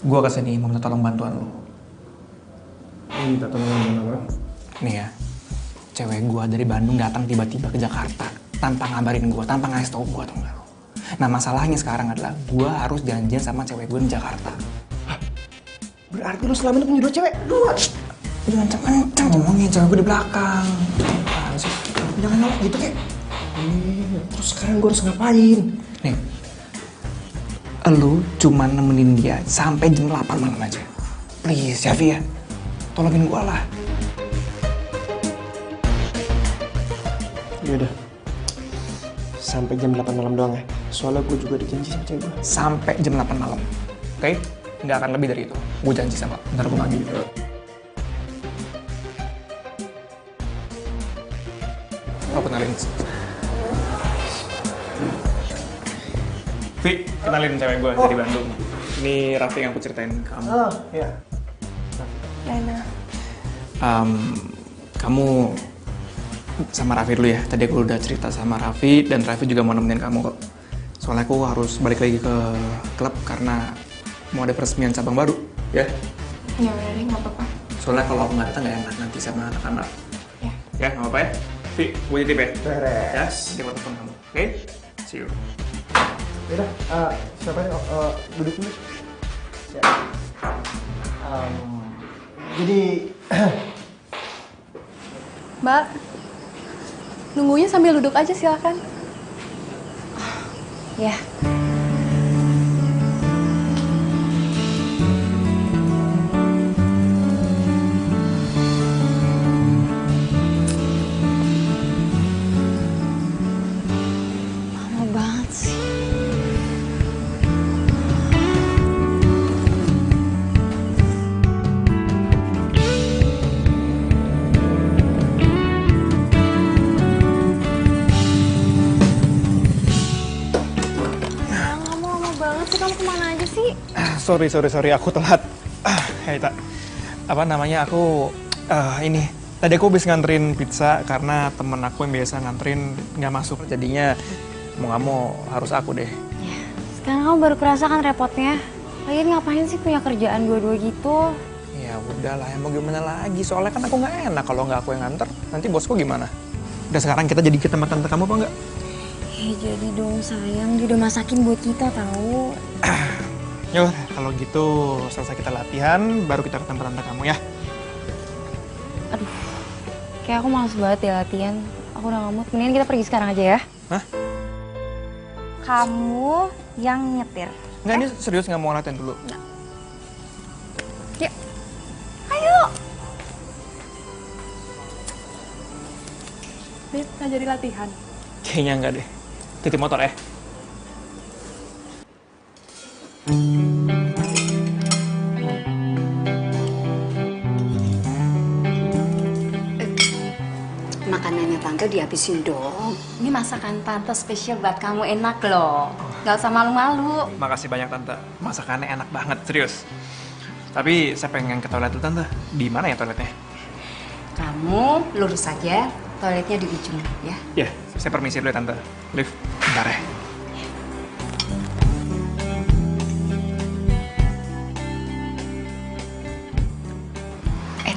gue kesini mau minta tolong bantuan lo.
Minta tolong apa?
Nih ya, cewek gue dari Bandung datang tiba-tiba ke Jakarta tanpa ngabarin gue, tanpa ngasih tau gue, tau gak lo? Nah masalahnya sekarang adalah gue harus janjian sama cewek gue di Jakarta.
Berarti lu selama ini punya 2 cewek? 2?
Jangan kencang ngomongin cewek gue di belakang. Apaan sih?
Jangan nolak gitu kek. Terus sekarang gue harus ngapain?
Nih, lu cuma nemenin dia sampai jam 8 malam aja. Please ya Vi ya, tolongin gue lah.
Yaudah, sampai jam 8 malam doang ya. Soalnya gue juga dijanji sama cewek gue.
Sampai jam 8 malam, oke? Nggak akan lebih dari itu. Gue janji sama, ntar gue pagi. Lo kenalin. Vi, kenalin cewek gue dari Bandung. Ini Raffi yang aku ceritain ke kamu.
Oh, iya.
Lena.
Kamu sama Raffi dulu ya. Tadi aku udah cerita sama Raffi dan Raffi juga mau nemenin kamu kok. Soalnya aku harus balik lagi ke klub karena mau ada peresmian cabang baru, ya?
Ya udah deh, nggak apa-apa.
Soalnya kalau aku nggak datang nggak enak nanti sama anak-anak.
Ya.
Ya, nggak apa-apa ya? Vi, gue titip ya?
Beres.
Ya, dia mau telepon kamu. Oke? See you.
Yaudah, siapa nih? Duduk dulu. Ya. Jadi,
Mbak, nunggunya sambil duduk aja silakan.
Ya. Lama banget sih.
Kamu lama banget sih, kamu kemana aja sih?
Sorry, aku telat. Hei, Tak. Apa namanya, aku ini. Tadi aku habis nganterin pizza karena temen aku yang biasa nganterin nggak masuk. Jadinya mau nggak mau harus aku deh.
Sekarang kamu baru kerasa kan repotnya. Lagian ngapain sih punya kerjaan dua-dua gitu?
Ya udahlah, ya mau gimana lagi. Soalnya kan aku nggak enak kalau nggak aku yang nganter. Nanti bosku gimana? Udah sekarang kita jadi ke tempat tante kamu apa nggak?
Jadi dong sayang, dia udah masakin buat kita tahu.
Yuk, kalau gitu selesai kita latihan, baru kita ke tempat tante kamu ya.
Kayak aku males banget ya latihan. Aku udah nggak mood. Mendingan kita pergi sekarang aja ya.
Hah?
Kamu yang nyetir.
Nggak, ini serius nggak mau latihan dulu.
Yuk. Ayo.
Beb, nggak jadi latihan.
Kayaknya nggak deh. Titip motor ya.
Makanannya tante dihabisin dong. Ini masakan tante spesial buat kamu, enak loh. Gak usah malu-malu.
Makasih banyak tante. Masakannya enak banget, serius. Tapi saya pengen ke toilet dulu tante. Di mana ya toiletnya?
Kamu lurus saja, toiletnya di ujung ya.
Ya, saya permisi dulu ya tante. Lift, bentar ya.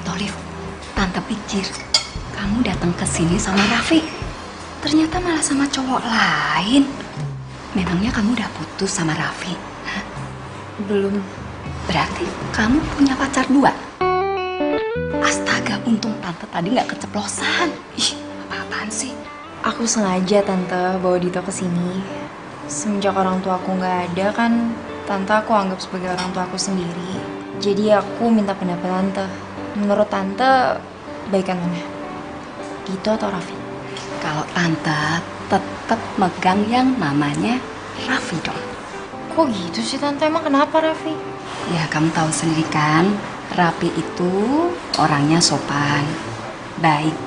Tolif, tante pikir kamu datang ke sini sama Raffi. Ternyata malah sama cowok lain. Memangnya kamu udah putus sama Raffi? Hah?
Belum.
Berarti kamu punya pacar 2? Astaga, untung tante tadi nggak keceplosan. Ih, apa-apaan sih?
Aku sengaja tante bawa Dito ke sini. Semenjak orang tua aku nggak ada kan, tante aku anggap sebagai orang tua aku sendiri. Jadi aku minta pendapat tante. Menurut tante, baikan mana? Dito atau Raffi?
Kalau tante tetap megang yang namanya Raffi dong.
Kok gitu sih tante? Emang kenapa Raffi?
Ya kamu tahu sendiri kan, Raffi itu orangnya sopan, baik.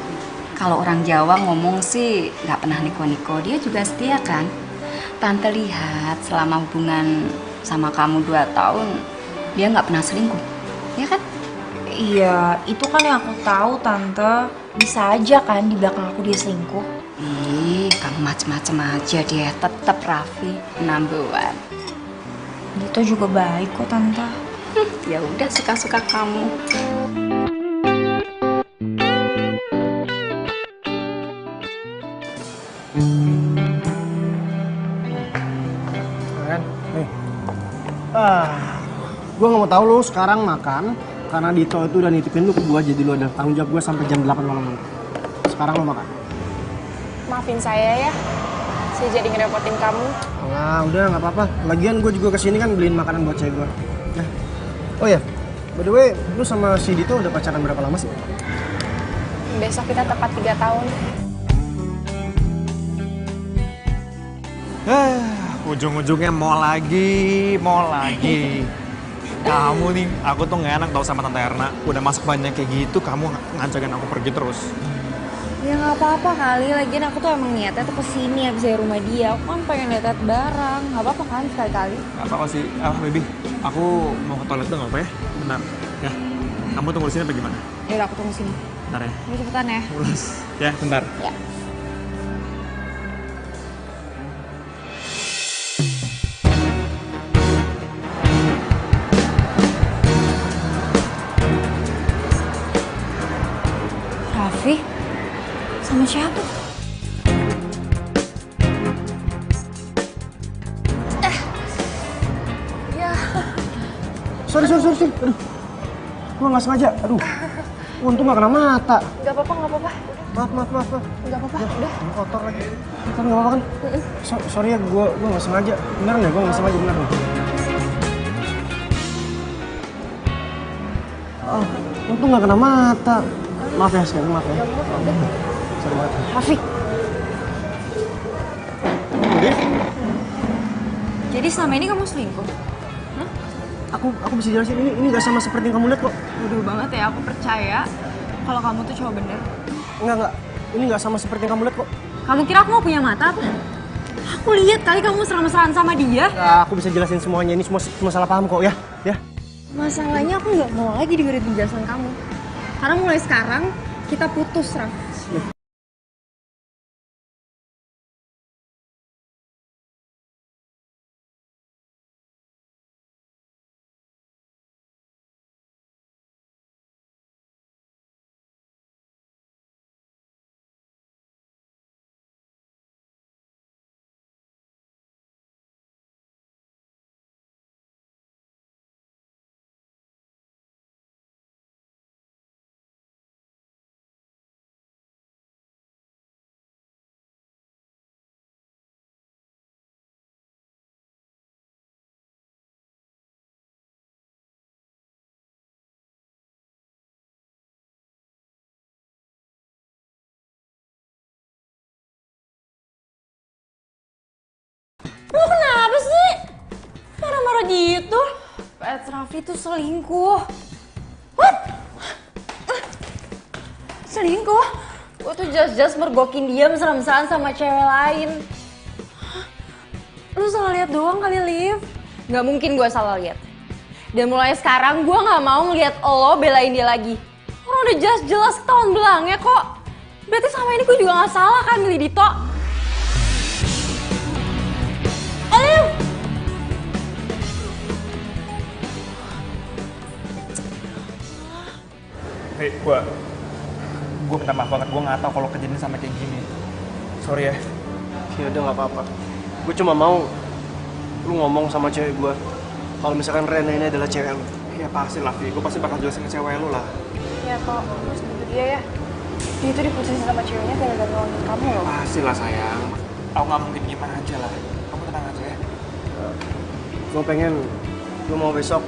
Kalau orang Jawa ngomong sih nggak pernah niko-niko, dia juga setia kan. Tante lihat selama hubungan sama kamu 2 tahun, dia nggak pernah selingkuh, ya kan?
Iya, itu kan yang aku tahu tante. Bisa aja kan di belakang aku dia selingkuh.
Ih, kamu macem-macem aja, dia tetap Raffi number 1.
Dito juga baik kok tante.
Ya udah, suka-suka kamu.
Kan? Nih. Gue nggak mau tahu lo sekarang makan karena Dito itu udah nitipin lu ke gue, jadi lu ada tanggung jawab gue sampai jam 8 malam. Sekarang lo makan.
Maafin saya ya, saya jadi ngerepotin kamu.
Nah, udah nggak apa-apa. Lagian gue juga kesini kan beliin makanan buat cewek gue. Nah. Oh ya, by the way, lu sama si Dito udah pacaran berapa lama sih?
Besok kita tepat 3 tahun.
Ujung-ujungnya mau lagi. Kamu nih, aku tuh gak enak tau sama Tante Erna. Udah masak banyak kayak gitu, kamu ngajakin aku pergi terus.
Ya nggak apa-apa kali, lagian aku tuh emang niatnya tuh kesini habis dari rumah dia. Aku kan pengen lihat barang, nggak apa-apa kan sekali-kali.
Gak apa-apa sih, baby. Aku mau ke toilet dong, apa ya? Bentar, ya. Kamu tunggu di sini apa gimana?
Yaudah aku tunggu sini.
Bentar ya.
Ini cepetan ya.
Mulus. Ya, bentar.
Ya. Raffi? Sama siapa?
Ya.
Sorry. Aduh. Gue nggak sengaja. Aduh. Untung nggak kena mata.
Gak apa-apa.
Maaf.
Gak apa-apa, udah.
Kotor lagi. Kan nggak apa-apa kan? Sorry ya, gue nggak sengaja. Beneran ya, gue nggak sengaja, beneran. Untung nggak kena mata. Maaf ya, sekali maaf ya. Sorry banget.
Raffi. Jadi selama ini kamu selingkuh?
Aku bisa jelasin, ini gak sama seperti yang kamu lihat kok.
Bodoh banget ya, aku percaya kalau kamu tuh cowok bener.
Enggak. Ini gak sama seperti yang kamu lihat kok.
Kamu kira aku mau punya mata apa? Aku lihat kali kamu mesra-mesraan sama dia.
Nah, aku bisa jelasin semuanya, ini semua salah paham kok ya.
Masalahnya aku nggak mau lagi dengerin penjelasan kamu. Karena mulai sekarang kita putus, Raf. Lu kenapa sih? Marah-marah gitu? Raffi tuh selingkuh. What? Selingkuh? Gue tuh just mergokin dia mesra-mesraan sama cewek lain. Lu salah lihat doang kali, Liv. Gak mungkin gue salah lihat. Dan mulai sekarang gue gak mau ngeliat lo belain dia lagi. Orang udah jelas ketahuan belangnya kok. Berarti selama ini gue juga gak salah kan milih Dito.
Hei, gue minta maaf banget, gue nggak tahu kalau kejadian sampai kayak gini. Sorry ya.
Ya udah nggak apa-apa. Gue cuma mau lu ngomong sama cewek gue kalau misalkan Rena ini adalah cewek lu.
Ya pasti lah, gue pasti bakal jelasin ke cewek lu lah.
Ya kok, harus gitu dia ya. Dia itu diputusin sama ceweknya gara-gara nolongin kamu loh.
Pasti lah sayang. Aku nggak mungkin gimana aja lah. Kamu tenang aja ya.
Gue pengen lu mau besok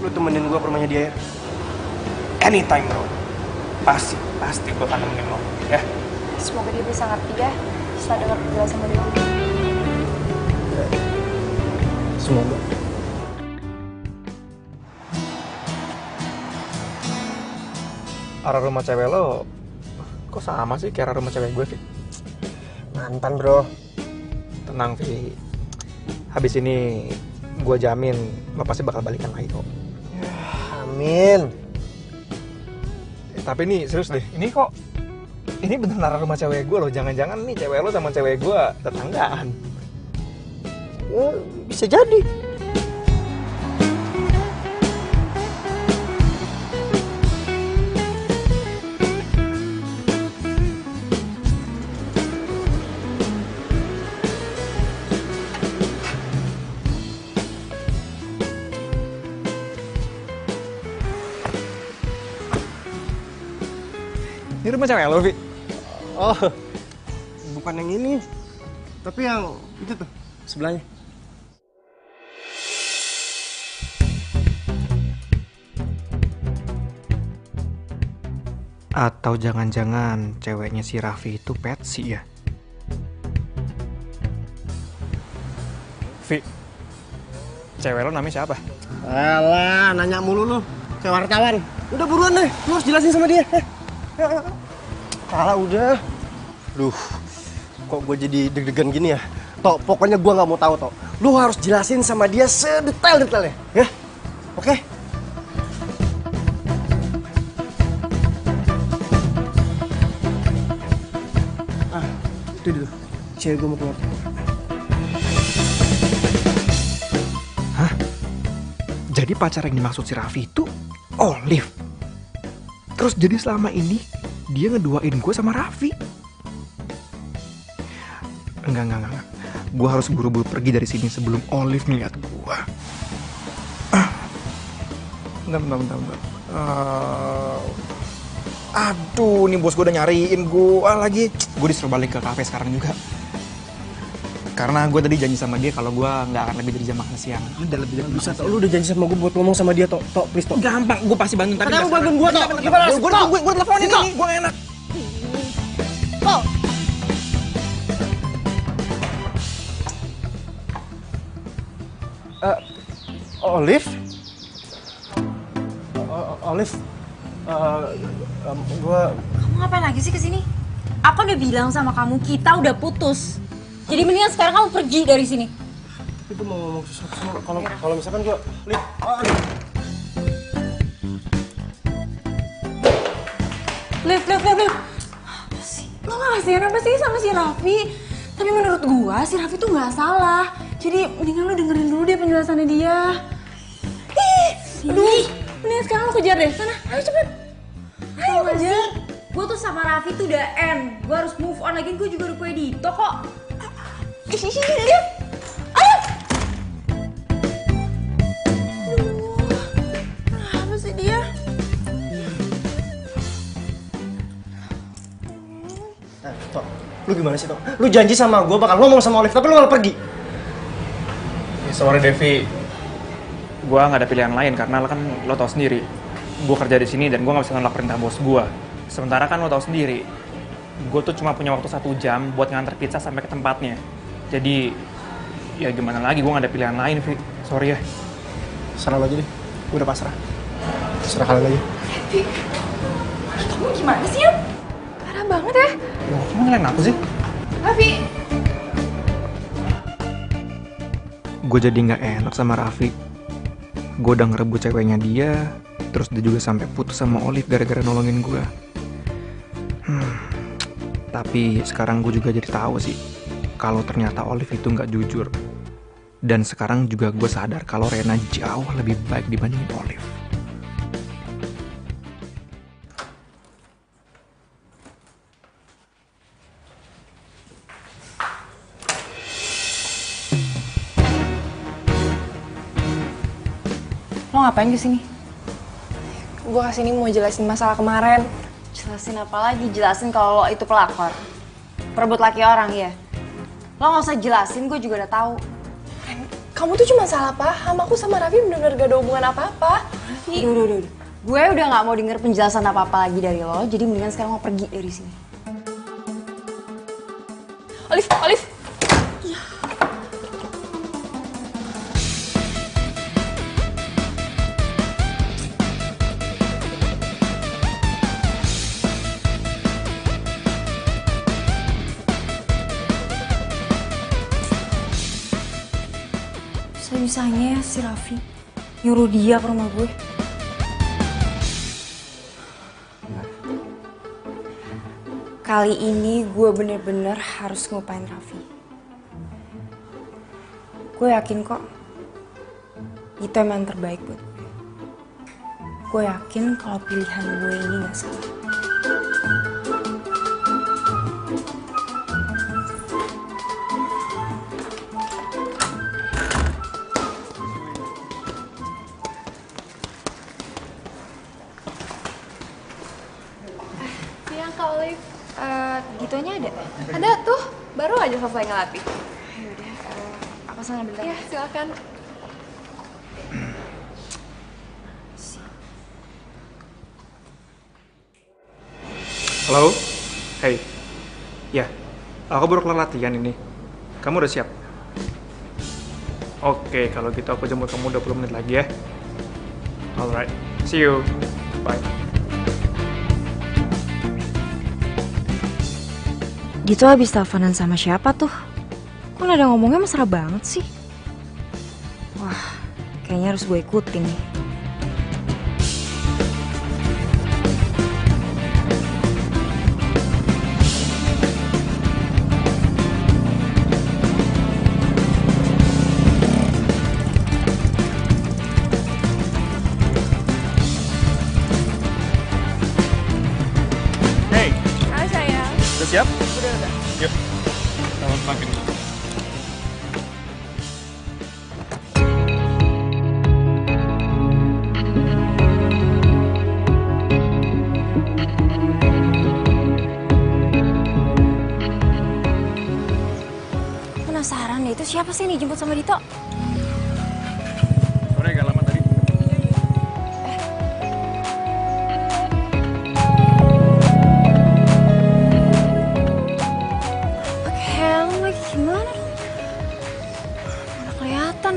lu temenin gue ke rumahnya dia ya.
Anytime bro. Pasti gue akan nemenin lo. Ya.
Semoga dia bisa ngerti ya setelah dengar penjelasan dari lo.
Semoga.
Arah rumah cewek lo kok sama sih kayak arah rumah cewek gue, Vi?
Mantan bro.
Tenang, Vi. Habis ini gue jamin lo pasti bakal balikan lagi kok.
Amin.
Tapi nih serius deh, ini beneran rumah cewek gue loh. Jangan-jangan nih cewek lo sama cewek gue tetanggaan.
Ya, bisa jadi.
Ini rumah cewek lo, Vi?
Oh, bukan yang ini. Tapi yang itu tuh, sebelahnya.
Atau jangan-jangan ceweknya si Raffi itu Patsy ya? Vi, cewek lo namanya siapa?
Alah, nanya mulu lu. Kayak wartawan. Udah buruan deh, lu harus jelasin sama dia. Kalah udah. Duh, kok gue jadi deg-degan gini ya? Tok, pokoknya gue nggak mau tahu Tok. Lu harus jelasin sama dia sedetail-detailnya, ya? Oke? Ah, itu dulu. Cewek gue mau keluar.
Hah? Jadi pacar yang dimaksud si Raffi itu Olive? Terus jadi selama ini dia ngeduain gue sama Raffi? Enggak. Gue harus buru-buru pergi dari sini sebelum Olive ngeliat gue. Bentar. Aduh, nih bos gue udah nyariin gue lagi. Gue disuruh balik ke kafe sekarang juga. Karena gue tadi janji sama dia kalau gue nggak akan lebih dari jam makan siang.
Udah lebih dari bisa Tok. Lu udah janji sama gue buat ngomong sama dia Tok. Tok, please Tok.
Gampang, gue pasti bantuin. Tapi
lu bantuin gue Tok. Gimana sih?
Gue teleponin nih, gue gak enak.
Tok. Olive? Olive?
Kamu ngapain lagi sih kesini? Aku udah bilang sama kamu, kita udah putus. Jadi mendingan sekarang kamu pergi dari sini.
Itu mau ngomong sesuatu sama kalau misalkan gue lihat.
Liv. Apa sih? Lo gak kasihan apa sih sama si Raffi? Tapi menurut gua, si Raffi tuh gak salah. Jadi mendingan lo dengerin dulu deh penjelasannya dia. Aduh, mendingan sekarang lo kejar deh. Sana, ayo cepet. Ayo kejar.
Gue tuh sama Raffi tuh udah end. Gue harus move on lagi, gue juga udah punya Dito kok.
Lihat. Ayo. Kenapa sih dia?
Tok, lu gimana sih Tok? Lu janji sama gue bakal ngomong sama Olive, tapi lu malah pergi.
Sorry Devi, gue nggak ada pilihan lain karena lo tau sendiri, gue kerja di sini dan gue nggak bisa nolak perintah bos gue. Sementara kan lo tau sendiri, gue tuh cuma punya waktu 1 jam buat nganter pizza sampai ke tempatnya. Jadi ya gimana lagi, gue nggak ada pilihan lain, Vi. Sorry ya.
Serah lo aja deh, gue udah pasrah. Serah kalian aja.
Kamu gimana sih, Yap?
Parah banget ya.
Loh, kamu ngelain aku sih?
Raffi.
Gue jadi nggak enak sama Raffi. Gue udah ngerebut ceweknya dia, terus dia juga sampai putus sama Olive gara-gara nolongin gue. Tapi sekarang gue juga jadi tahu sih kalau ternyata Olive itu nggak jujur. Dan sekarang juga gue sadar kalau Rena jauh lebih baik dibandingin Olive.
Lo ngapain kesini?
Gue kesini mau jelasin masalah kemarin.
Jelasin apa lagi? Jelasin kalau lo itu pelakor. Perebut laki orang, ya. Lo gak usah jelasin, gue juga udah tahu.
Kamu tuh cuma salah paham. Aku sama Raffi bener-bener gak ada hubungan apa-apa.
Raffi, udah. Gue udah gak mau denger penjelasan apa-apa lagi dari lo, jadi mendingan sekarang lo pergi dari sini.
Olive.
Bisa-bisanya si Raffi nyuruh dia ke rumah gue. Kali ini gue bener-bener harus ngelupain Raffi. Gue yakin kok itu emang terbaik buat gue. Gue yakin kalau pilihan gue ini gak salah.
yang Kak Olive.
Ditonya ada?
Ada tuh, baru aja selesai ngelatih.
Yaudah, aku sana bentar.
Ya, silakan.
Halo? Hey. Ya, aku baru kelar latihan ini. Kamu udah siap? Oke, kalau gitu aku jemput kamu 20 menit lagi ya. Alright, see you. Bye.
Dito habis teleponan sama siapa tuh? Kok nada ngomongnya mesra banget sih? Wah, kayaknya harus gue ikutin nih.
Hey,
Hai sayang.
udah siap? Udah. Yuk. Selamat pagi.
Penasaran deh, itu siapa sih nih jemput sama Dito?
Sorry agak lama tadi.
Pakai helm lagi, gimana dong? Mana kelihatan?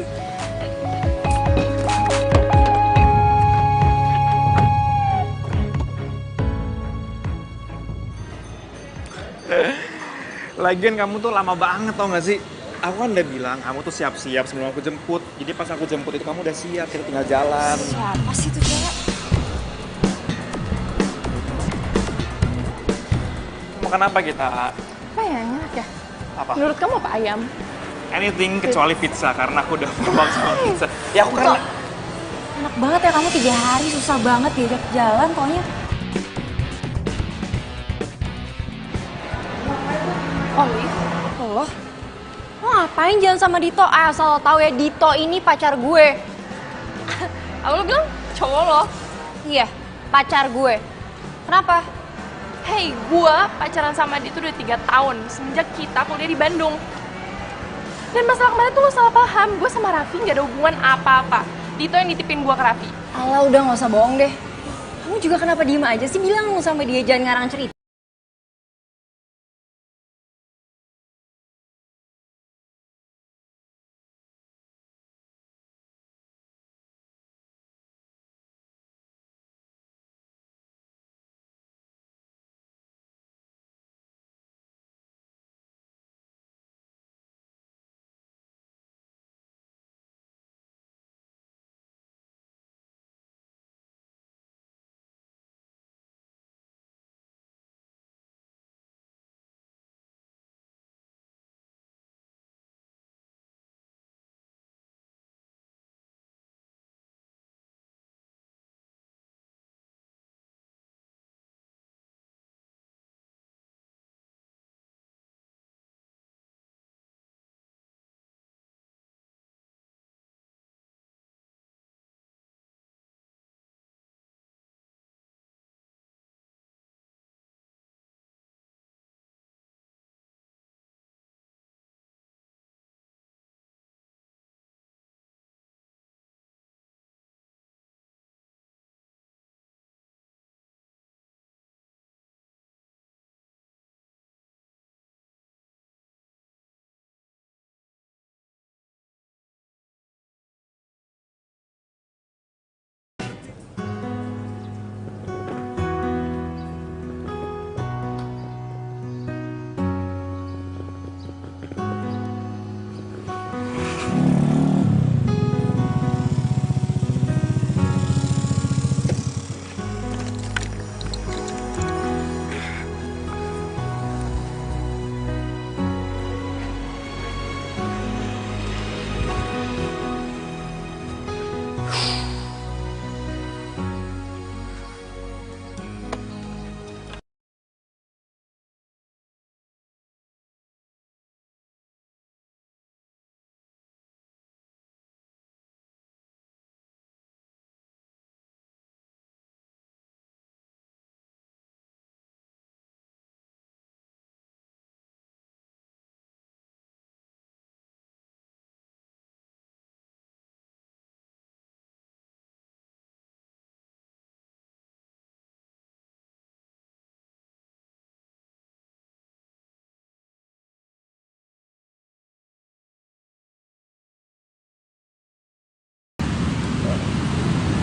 Lagian kamu tuh lama banget tau gak sih? Aku kan udah bilang kamu tuh siap-siap sebelum aku jemput. Jadi pas aku jemput itu kamu udah siap, kita tinggal jalan.
Siapa sih itu cewek?
Makan apa kita?
Apa ya, enak ya?
Apa?
Menurut kamu apa ayam?
Anything kecuali pizza karena aku udah muak sama pizza. Ya aku karena
Enak banget ya kamu 3 hari susah banget diajak jalan pokoknya.
Olive?
Loh? Lo ngapain jalan sama Dito? Asal lo tahu ya Dito ini pacar gue.
Aku bilang cowok lo.
Iya, pacar gue. Kenapa?
Hey, gua pacaran sama dia tuh udah 3 tahun semenjak kita kuliah di Bandung. Dan masalah kemarin tuh lo salah paham, gue sama Raffi gak ada hubungan apa-apa. Dito yang nitipin gua ke Raffi.
Alah udah gak usah bohong deh. Kamu juga kenapa diem aja sih? Bilang sama dia jangan ngarang cerita.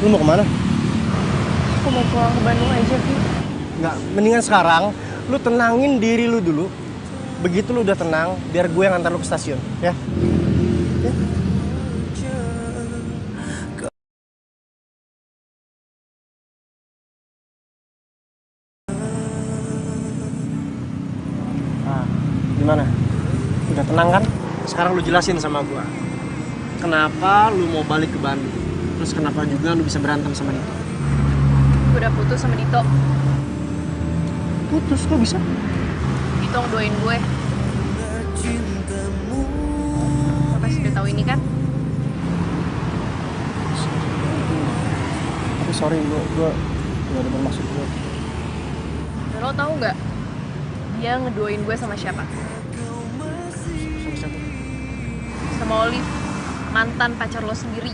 Lu mau kemana?
Aku mau pulang ke Bandung aja, Pi.
Nggak, mendingan sekarang lu tenangin diri lu dulu. Begitu lu udah tenang, biar gue yang antar lu ke stasiun, ya? Ya? Nah, gimana? Udah tenang kan? Sekarang lu jelasin sama gue. Kenapa lu mau balik ke Bandung? Terus kenapa juga lu bisa berantem sama Dito?
Gue udah putus sama Dito.
Putus, kok bisa?
Dito ngedoain gue. Lo pasti udah tahu ini kan?
Tapi sorry, gue gak ada bermaksud gue.
Dan lo tahu nggak? Dia ngedoain gue sama siapa?
Sama siapa?
Sama Olive, mantan pacar lo sendiri.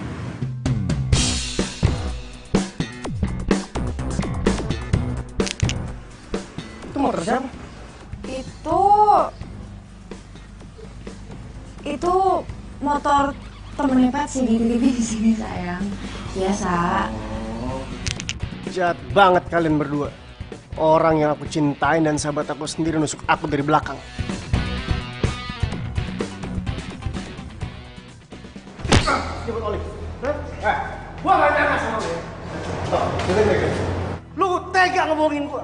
Itu motor siapa?
Itu motor temennya Patsy dititipin di sini sayang. Biasa.
Jahat banget kalian berdua. Orang yang aku cintain dan sahabat aku sendiri nusuk aku dari belakang. Jemput Olive. Gua gak nyangka sama lu ya. Lu tega ngebohongin gua.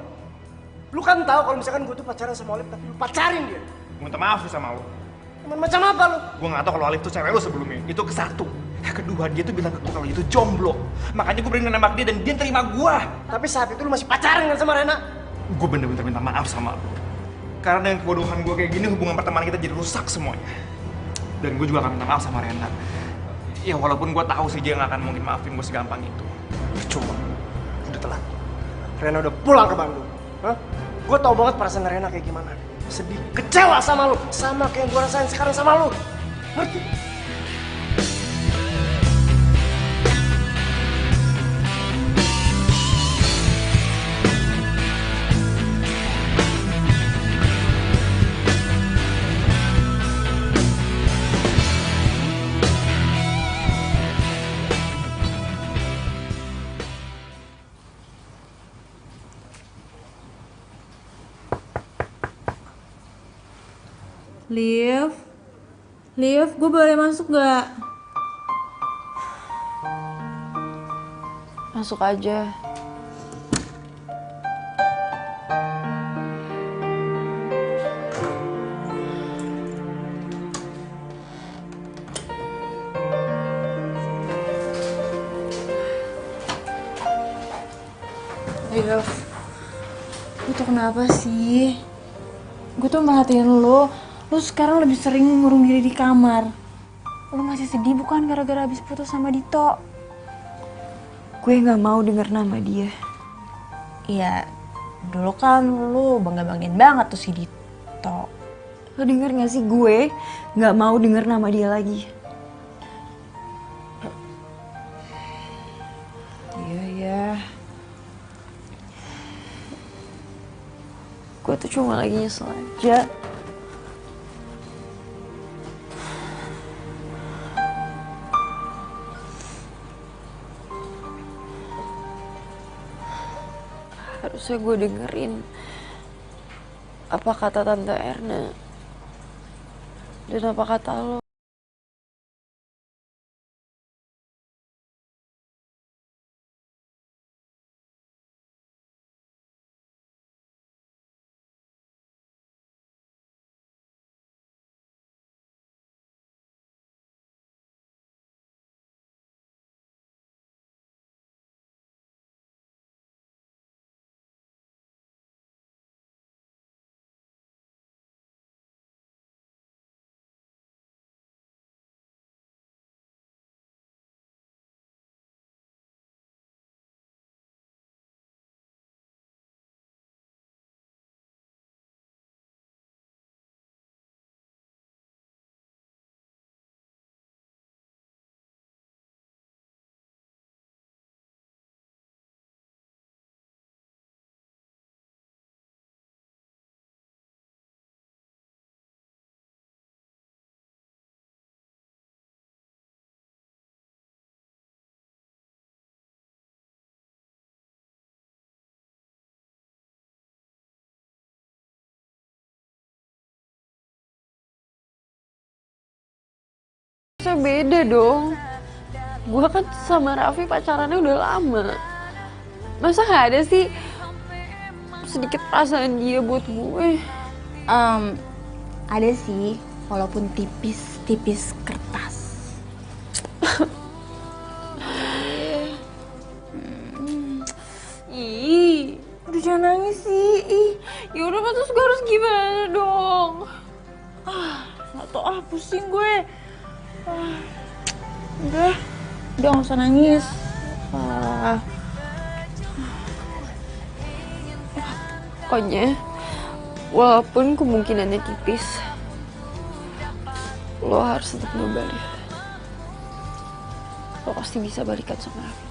Lu kan tahu kalau misalkan gua tuh pacaran sama Olive, tapi lu pacarin dia.
Minta maaf sih sama lo.
Teman macam apa lu?
Gue gak tau kalau Alif tuh cewek lo sebelumnya. Itu ke satu. Yang kedua, dia tuh bilang ke gue kalau dia tuh jomblo. Makanya gue berani nembak dia dan dia terima gue.
Tapi saat itu lu masih pacaran kan sama Rena?
Gue bener-bener minta maaf sama lo. Karena dengan kebodohan gue kayak gini, hubungan pertemanan kita jadi rusak semuanya. Dan gue juga akan minta maaf sama Rena. Ya walaupun gue tahu sih dia gak akan mungkin maafin gue segampang itu.
Cuma, udah telat. Rena udah pulang ke Bandung. Hah? Gue tau banget perasaan Rena kayak gimana. Sedih, kecewa sama lu. Sama kayak gue rasain sekarang sama lu. Ngerti?
Liv, gue boleh masuk gak?
Masuk aja.
Liv, lu tuh kenapa sih? Gue tuh merhatiin lu sekarang lebih sering ngurung diri di kamar. Lu masih sedih bukan gara-gara habis putus sama Dito?
Gue gak mau denger nama dia.
Iya, dulu kan lu bangga-banggain banget tuh si Dito.
Lo denger gak sih gue gak mau denger nama dia lagi.
Iya.
Gue tuh cuma lagi nyesel aja. Harusnya gue dengerin apa kata Tante Erna dan apa kata lo.
Maksudnya beda dong. Gue kan sama Raffi pacarannya udah lama. Masa gak ada sih sedikit perasaan dia buat gue?
Ada sih, walaupun tipis-tipis kertas.
Ih, udah jangan nangis sih. Ih, yaudah kan terus gue harus gimana dong? Gak tau pusing gue.
Udah gak usah nangis.
Pokoknya, walaupun kemungkinannya tipis, lo harus tetap nyobain. Lo pasti bisa balikan sama Raffi.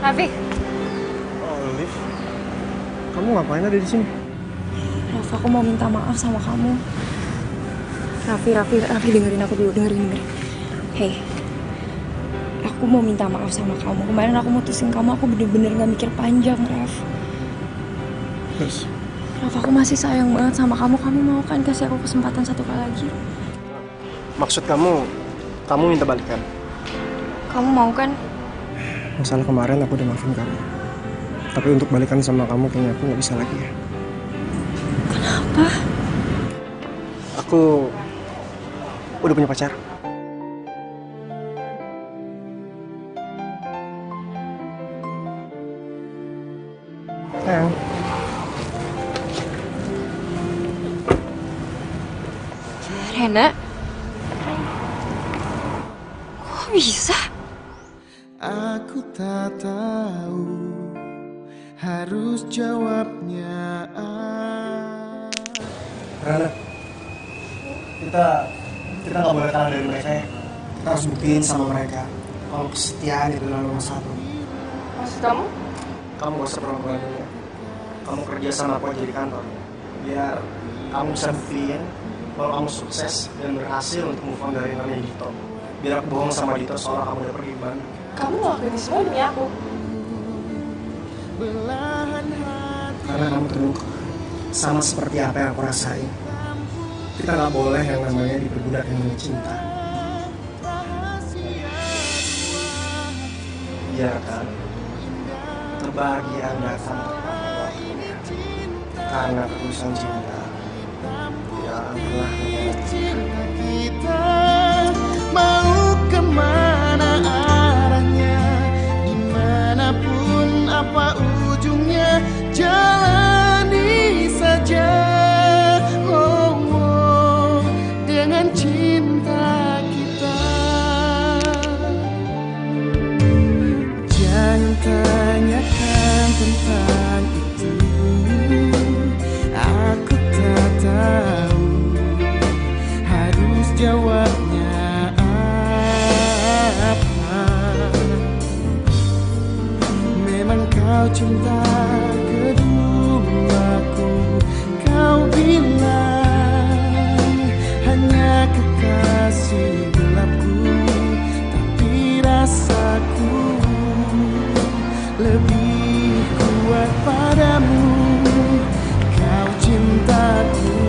Raffi.
Oh, Liv. Kamu ngapain ada di sini?
Rafa, aku mau minta maaf sama kamu. Raffi, dengerin aku dulu, dengerin. Hey, aku mau minta maaf sama kamu. Kemarin aku mutusin kamu, aku bener-bener gak mikir panjang, Raf.
Terus?
Raf, aku masih sayang banget sama kamu. Kamu mau kan kasih aku kesempatan satu kali lagi?
Maksud kamu minta balikan?
Kamu mau kan?
Masalah kemarin aku udah maafin kamu. Tapi untuk balikan sama kamu kayaknya aku gak bisa lagi ya.
Kenapa?
Aku udah punya pacar. Sayang.
Rena? Kok bisa?
Aku tak tahu harus jawabnya.
Rana, kita nggak boleh kalah dari mereka ya. Kita harus buktiin sama mereka kalau kesetiaan itu adalah nomor satu.
Maksud kamu?
Kamu gak usah pura-pura dulu ya. Kamu kerja sama aku aja di kantor, biar kamu bisa buktiin kalau kamu sukses dan berhasil untuk move on dari namanya Dito. Biar aku bohong sama Dito soal kamu udah pergi ke Bandung.
Kamu ngelakuin semua demi aku.
Karena kamu terluka, sama seperti apa yang aku rasain. Kita nggak boleh yang namanya diperbudak dengan cinta. Biarkan kebahagiaan datang tepat waktunya. Karena ketulusan cinta tidak akan pernah mengkhianati.
Kita mau kemana arahnya, dimanapun apa ujungnya, jalani saja. Oh, oh, dengan cinta kita. Jangan tanyakan tentang itu, aku tak tahu harus jawabnya apa. Memang kau cinta keduaku, kau bilang hanya kekasih gelapku, tapi rasaku lebih kuat padamu. Kau cintaku,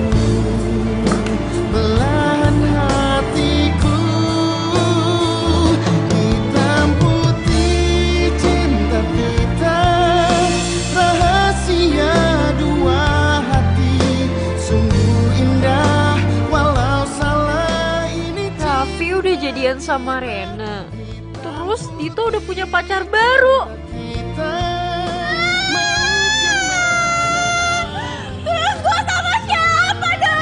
belahan hatiku. Hitam putih cinta kita, rahasia dua hati. Sungguh indah walau salah ini.
Raffi udah jadian sama Rena. Terus Dito udah punya pacar baru. Terus gue sama siapa dong?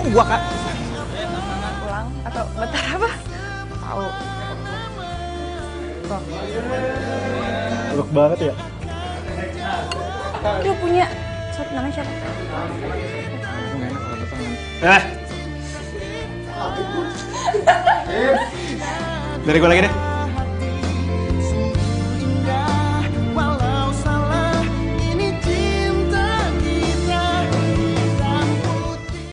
Gua Kak.
Pulang atau bentar apa? Tahu.
Peluk banget ya.
Dia punya, sorry, namanya siapa?
Dari gue lagi deh.